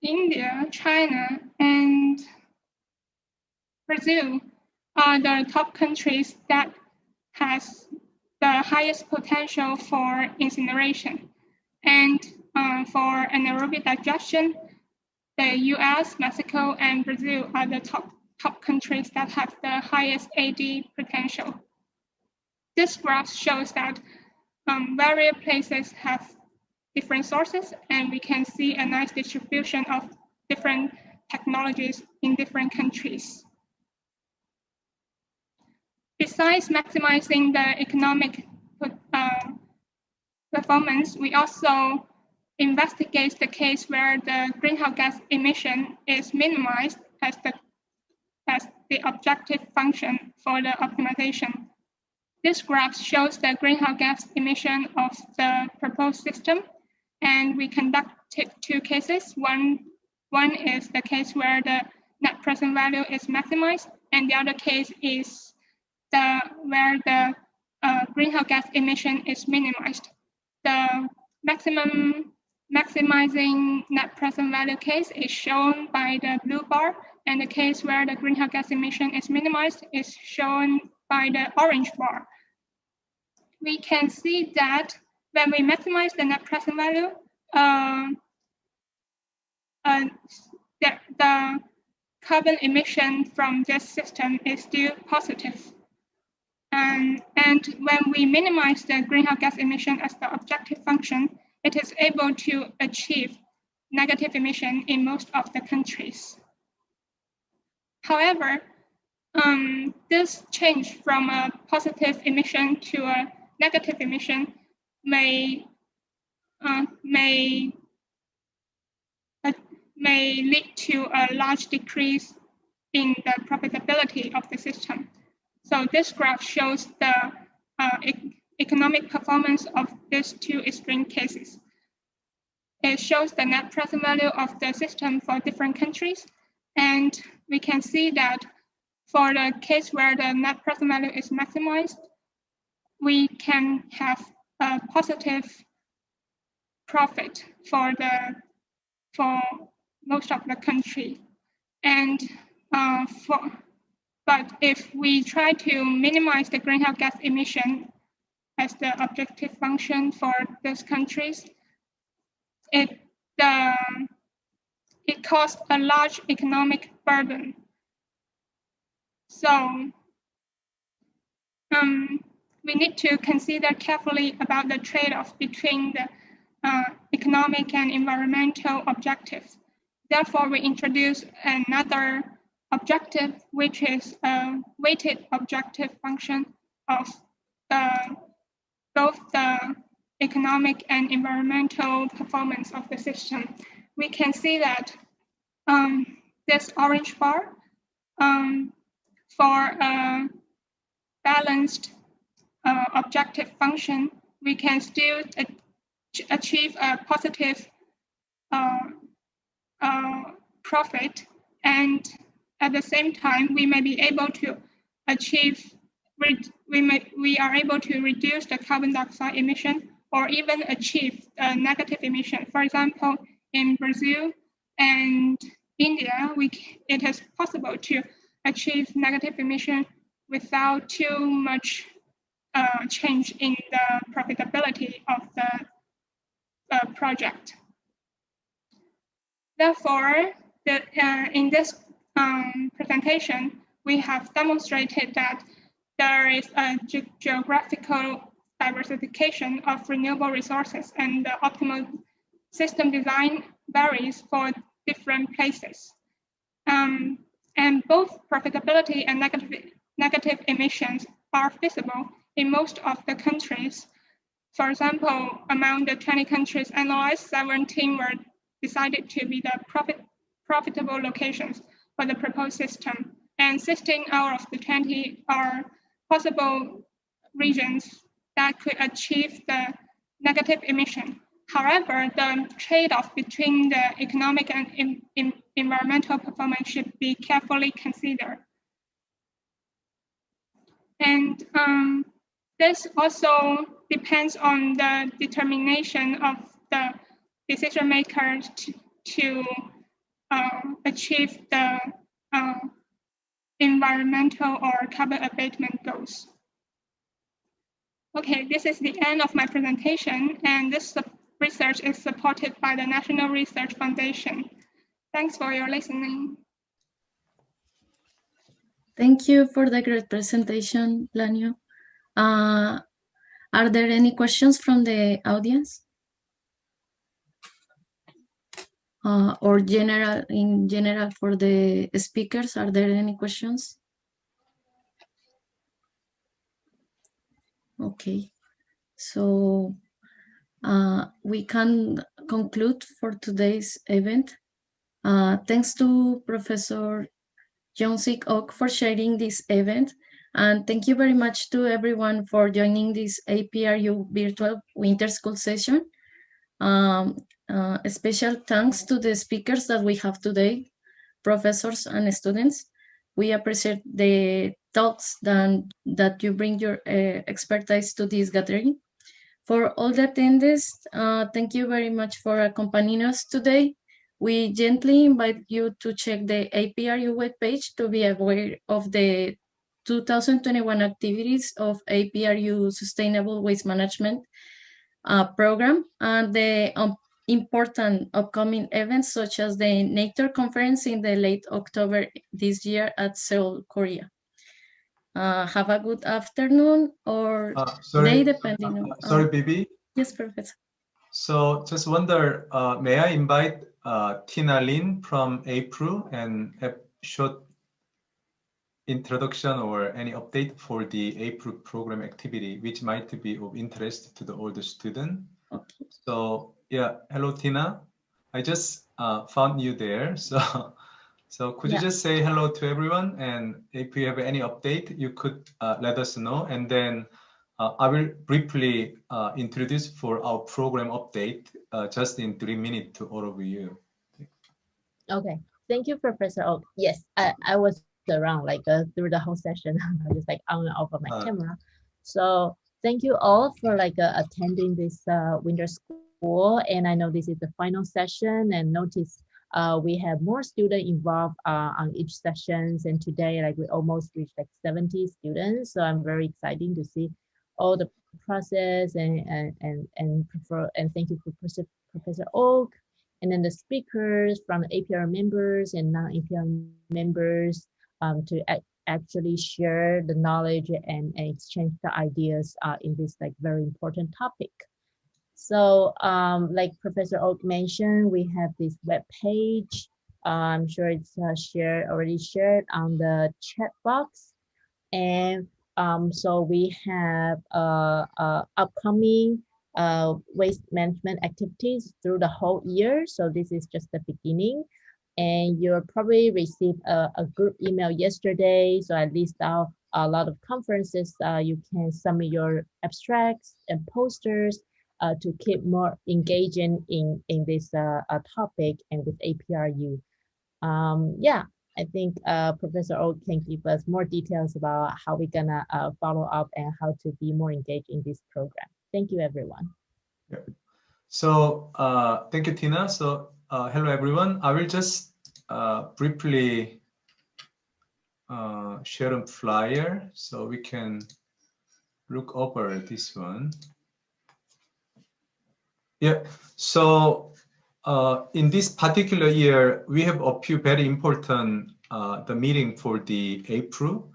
India, China, and Brazil are the top countries that has the highest potential for incineration. And for anaerobic digestion, the US, Mexico, and Brazil are the top countries that have the highest AD potential. This graph shows that various places have different sources, and we can see a nice distribution of different technologies in different countries. Besides maximizing the economic performance, we also investigate the case where the greenhouse gas emission is minimized as the objective function for the optimization. This graph shows the greenhouse gas emission of the proposed system, and we conducted two cases. One is the case where the net present value is maximized, and the other case is where the greenhouse gas emission is minimized. The maximizing net present value case is shown by the blue bar, and the case where the greenhouse gas emission is minimized is shown by the orange bar. We can see that when we maximize the net present value, the carbon emission from this system is still positive. And when we minimize the greenhouse gas emission as the objective function, it is able to achieve negative emission in most of the countries. However, this change from a positive emission to a negative emission may lead to a large decrease in the profitability of the system. So this graph shows the economic performance of these two extreme cases. It shows the net present value of the system for different countries. And we can see that for the case where the net present value is maximized, we can have a positive profit for most of the country. And but if we try to minimize the greenhouse gas emission as the objective function for those countries, it caused a large economic burden. So we need to consider carefully about the trade-off between the economic and environmental objectives. Therefore, we introduce another objective, which is a weighted objective function of both the economic and environmental performance of the system. We can see that this orange bar, for a balanced objective function, we can still achieve a positive profit, and at the same time, we may be able to achieve, we are able to reduce the carbon dioxide emission or even achieve a negative emission. For example, in Brazil and India, it is possible to achieve negative emission without too much change in the profitability of the project. Therefore, in this presentation, we have demonstrated that there is a geographical diversification of renewable resources, and the optimal system design varies for different places. And both profitability and negative emissions are feasible in most of the countries. For example, among the 20 countries analyzed, 17 were decided to be the profitable locations for the proposed system, and 16 out of the 20 are possible regions that could achieve the negative emission. However, the trade-off between the economic and environmental performance should be carefully considered. And this also depends on the determination of the decision makers to achieve the environmental or carbon abatement goals. Okay, this is the end of my presentation, and this research is supported by the National Research Foundation. Thanks for your listening. Thank you for the great presentation, Lanio. Are there any questions from the audience? Or in general for the speakers, are there any questions? Okay, so we can conclude for today's event. Thanks to Professor Jong-Sik Ok for sharing this event, and thank you very much to everyone for joining this APRU virtual winter school session. A special thanks to the speakers that we have today, professors and students. We appreciate the thoughts that you bring your expertise to this gathering. For all the attendees, thank you very much for accompanying us today. We gently invite you to check the APRU webpage to be aware of the 2021 activities of APRU Sustainable Waste Management program and the important upcoming events such as the NATO conference in the late October this year at Seoul, Korea. Have a good afternoon or day depending on... Sorry, Bibi. Yes, Professor. So just wonder, may I invite Tina Lin from APRU and have short introduction or any update for the APRU program activity, which might be of interest to the older student. Okay. So yeah, hello Tina. I just found you there. So could you just say hello to everyone, and if you have any update, you could let us know, and then I will briefly introduce for our program update just in 3 minutes to all of you. Okay, thank you, Professor Oak. Yes, I was around like through the whole session. I just like on and off of my camera. So thank you all for like attending this winter school. And I know this is the final session, and notice we have more students involved on each sessions. And today, like we almost reached like 70 students. So I'm very excited to see all the process and thank you for Professor Oak, and then the speakers from APR members and non-APR members to actually share the knowledge and exchange the ideas in this like very important topic. So like Professor Oak mentioned, we have this web page. I'm sure it's already shared on the chat box. And so we have upcoming waste management activities through the whole year. So this is just the beginning. And you'll probably receive a group email yesterday. So I list out a lot of conferences. You can submit your abstracts and posters to keep more engaging in this topic and with APRU. Yeah, I think Professor Oak can give us more details about how we're gonna follow up and how to be more engaged in this program. Thank you, everyone. Yeah. So thank you, Tina. So hello, everyone. I will just briefly share a flyer so we can look over this one. Yeah, so in this particular year, we have a few very important the meeting for the APRU,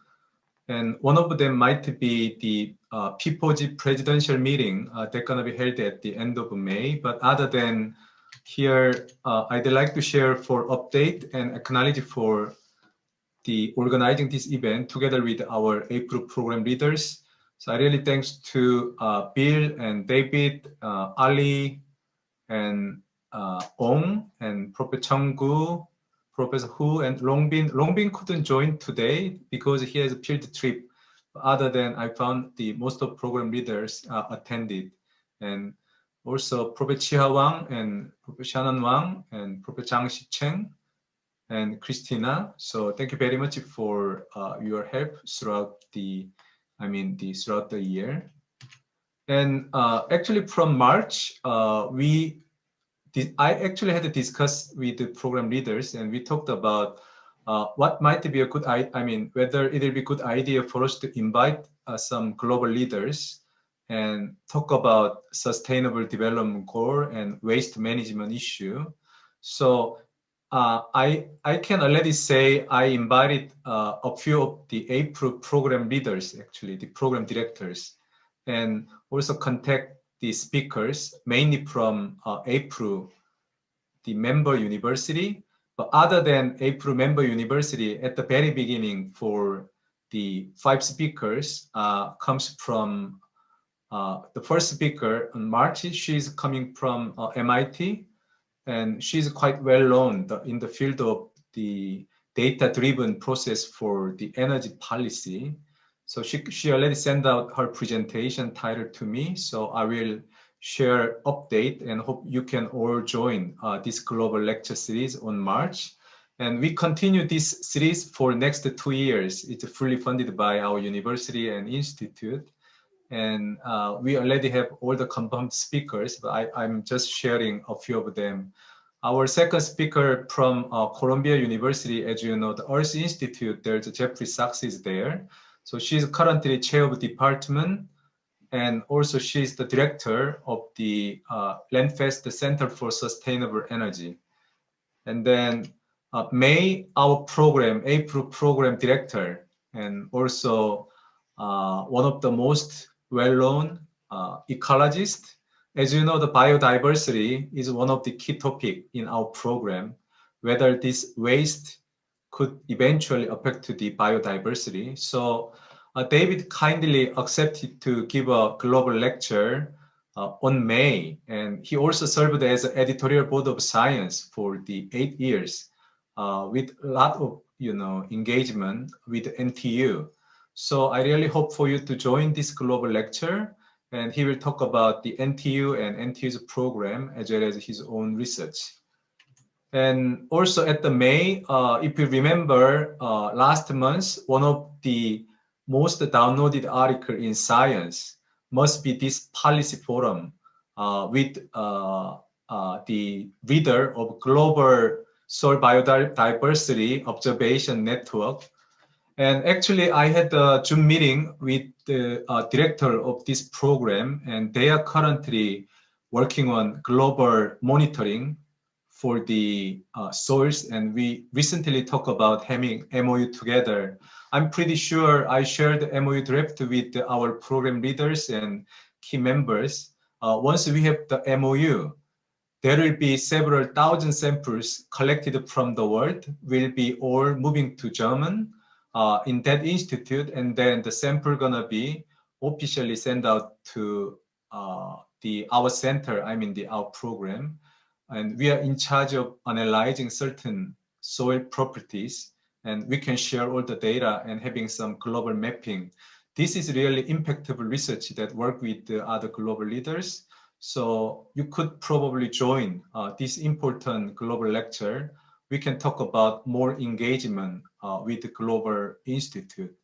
and one of them might be the P4G presidential meeting that's going to be held at the end of May. But other than here I'd like to share for update and acknowledge for the organizing this event together with our APRU program leaders. So I really thanks to Bill and David, Ali, and Ong, and Professor Chung-gu, Professor Hu, and Longbin. Longbin couldn't join today because he has a field trip. Other than I found the most of program leaders attended. And also Professor Chiha Wang and Professor Shannon Wang and Professor Zhang Xicheng and Christina. So thank you very much for your help throughout the, throughout the year. And actually from March, I actually had to discuss with the program leaders, and we talked about what might be a good, whether it will be a good idea for us to invite some global leaders and talk about sustainable development goal and waste management issue. So I can already say I invited a few of the APRU program leaders, actually the program directors, and also contact the speakers, mainly from APRU, the member university. But other than APRU member university, at the very beginning for the 5 speakers comes from the first speaker on March. She's coming from MIT, and she's quite well known in the field of the data-driven process for the energy policy. So she already sent out her presentation title to me. So I will share update and hope you can all join this global lecture series on March. And we continue this series for next 2 years. It's fully funded by our university and institute. And we already have all the confirmed speakers, but I'm just sharing a few of them. Our second speaker from Columbia University, as you know, the Earth Institute, there's Jeffrey Sachs is there. So she's currently chair of the department, and also she's the director of the Landfest Center for Sustainable Energy. And then May, our program, APRU program director, and also one of the most well-known ecologists. As you know, the biodiversity is one of the key topics in our program, whether this waste could eventually affect to the biodiversity. So David kindly accepted to give a global lecture on May, and he also served as an editorial board of science for the 8 years with a lot of engagement with NTU. So I really hope for you to join this global lecture, and he will talk about the NTU and NTU's program as well as his own research. And also at the May, if you remember last month, one of the most downloaded article in Science must be this policy forum with the leader of Global Soil Biodiversity Observation Network. And actually, I had a Zoom meeting with the director of this program, and they are currently working on global monitoring for the soils. And we recently talked about having MOU together. I'm pretty sure I shared the MOU draft with our program leaders and key members. Once we have the MOU, there will be several thousand samples collected from the world, will be all moving to German in that institute, and then the sample gonna be officially sent out to our center, our program. And we are in charge of analyzing certain soil properties, and we can share all the data and having some global mapping. This is really impactful research that work with the other global leaders. So you could probably join this important global lecture. We can talk about more engagement with the Global Institute,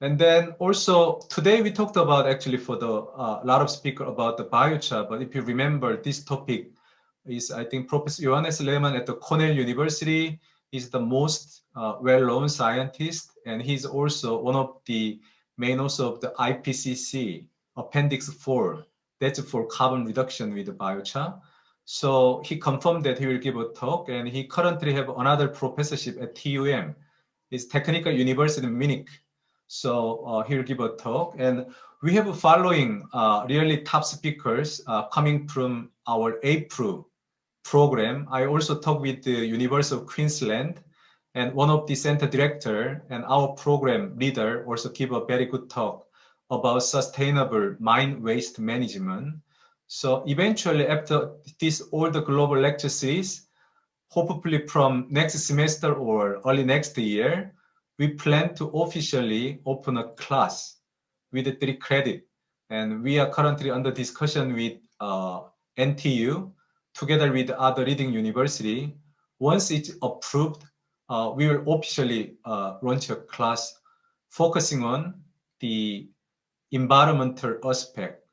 And then also today we talked about actually for the lot of speakers about the biochar, but if you remember this topic is, I think Professor Johannes Lehmann at the Cornell University is the most well-known scientist, and he's also one of the main authors of the IPCC Appendix 4, that's for carbon reduction with the biochar. So he confirmed that he will give a talk, and he currently have another professorship at TUM, it's Technical University of Munich. So he'll give a talk. And we have following really top speakers coming from our APRU program. I also talked with the University of Queensland, and one of the center director and our program leader also give a very good talk about sustainable mine waste management. So eventually, after this all the global lecture series, hopefully from next semester or early next year, we plan to officially open a class with 3 credits. And we are currently under discussion with NTU together with other leading university. Once it's approved, we will officially launch a class focusing on the environmental aspect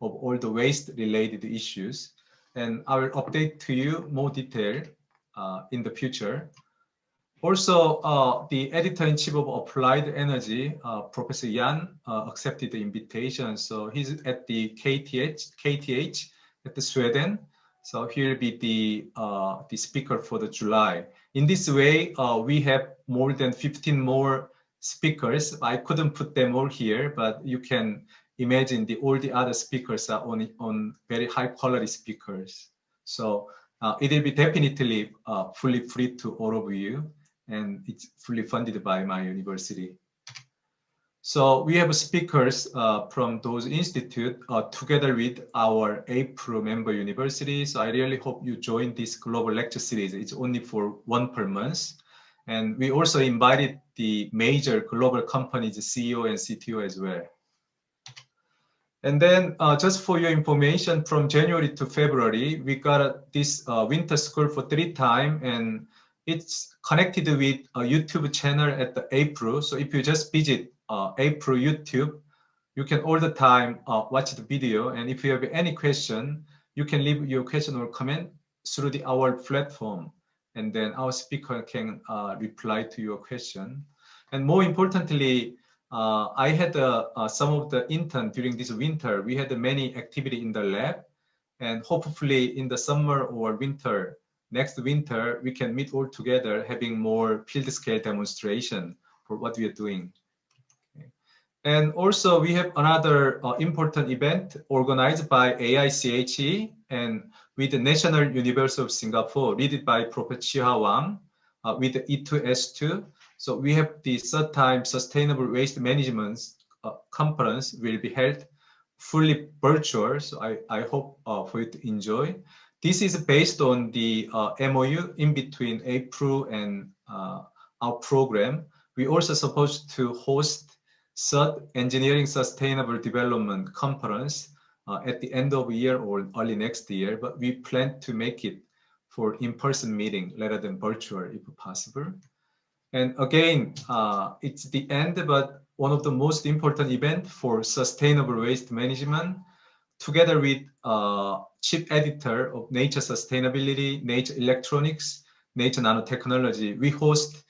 of all the waste related issues. And I will update to you more detail in the future. Also, the editor-in-chief of Applied Energy, Professor Yan, accepted the invitation. So he's at the KTH at the Sweden. So he'll be the speaker for the July. In this way, we have more than 15 more speakers. I couldn't put them all here, but you can imagine all the other speakers are on very high quality speakers. So it will be definitely fully free to all of you, and it's fully funded by my university. So we have speakers from those institutes together with our APRU member universities. So I really hope you join this global lecture series. It's only for 1 per month. And we also invited the major global companies, CEO and CTO as well. And then just for your information, from January to February, we got this winter school for 3 times, and it's connected with a YouTube channel at the APRU. So if you just visit APRU YouTube, you can all the time watch the video. And if you have any question, you can leave your question or comment through our platform. And then our speaker can reply to your question. And more importantly, I had some of the interns during this winter. We had many activity in the lab, and hopefully in the summer or winter, next winter, we can meet all together, having more field scale demonstration for what we are doing. Okay. And also we have another important event organized by AICHE and with the National University of Singapore, led by Professor Chiha Wang, with the E2S2. So we have the 3rd time Sustainable Waste Management conference will be held fully virtual. So I hope for you to enjoy. This is based on the MOU in between APRU and our program. We also supposed to host 3rd Engineering Sustainable Development Conference at the end of the year or early next year, but we plan to make it for in-person meeting rather than virtual if possible. And again, it's the end, but one of the most important events for sustainable waste management, together with chief editor of Nature Sustainability, Nature Electronics, Nature Nanotechnology, we host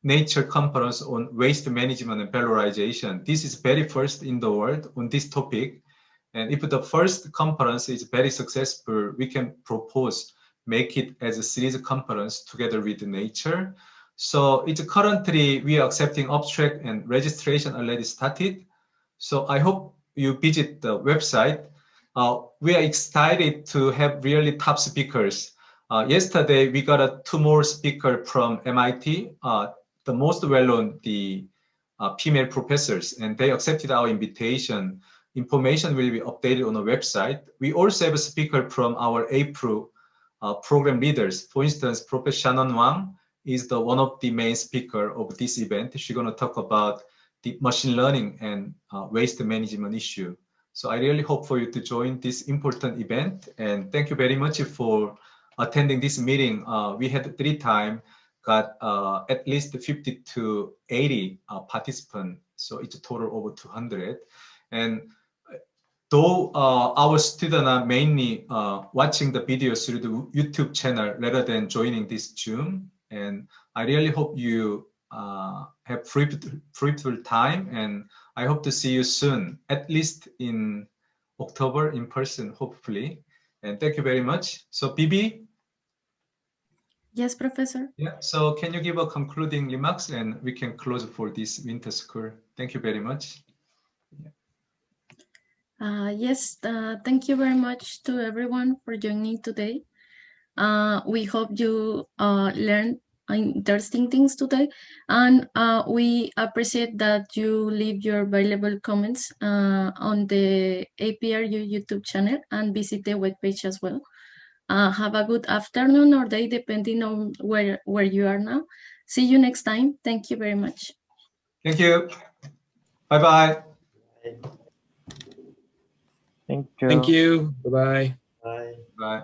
Nature Conference on Waste Management and Valorization. This is very first in the world on this topic. And if the first conference is very successful, we can propose, make it as a series conference together with Nature. So it's currently, we are accepting abstract and registration already started. So I hope you visit the website. We are excited to have really top speakers. Yesterday, we got 2 more speakers from MIT, the most well-known, the female professors, and they accepted our invitation. Information will be updated on the website. We also have a speaker from our APRU program leaders. For instance, Professor Shannon Wang is one of the main speaker of this event. She's going to talk about the machine learning and waste management issue. So I really hope for you to join this important event. And thank you very much for attending this meeting. We had 3 times, got at least 50 to 80 participants. So it's a total over 200. And though our students are mainly watching the videos through the YouTube channel rather than joining this Zoom, and I really hope you have fruitful time, and I hope to see you soon, at least in October in person, hopefully. And thank you very much. So, Bibi? Yes, Professor. Yeah, so can you give a concluding remarks and we can close for this winter school? Thank you very much. Yes, thank you very much to everyone for joining today. We hope you learned interesting things today, and we appreciate that you leave your valuable comments on the APRU YouTube channel and visit the webpage as well. Have a good afternoon or day depending on where you are now. See you next time. Thank you very much. Thank you. Bye-bye. Thank you. Bye-bye. Bye. Bye.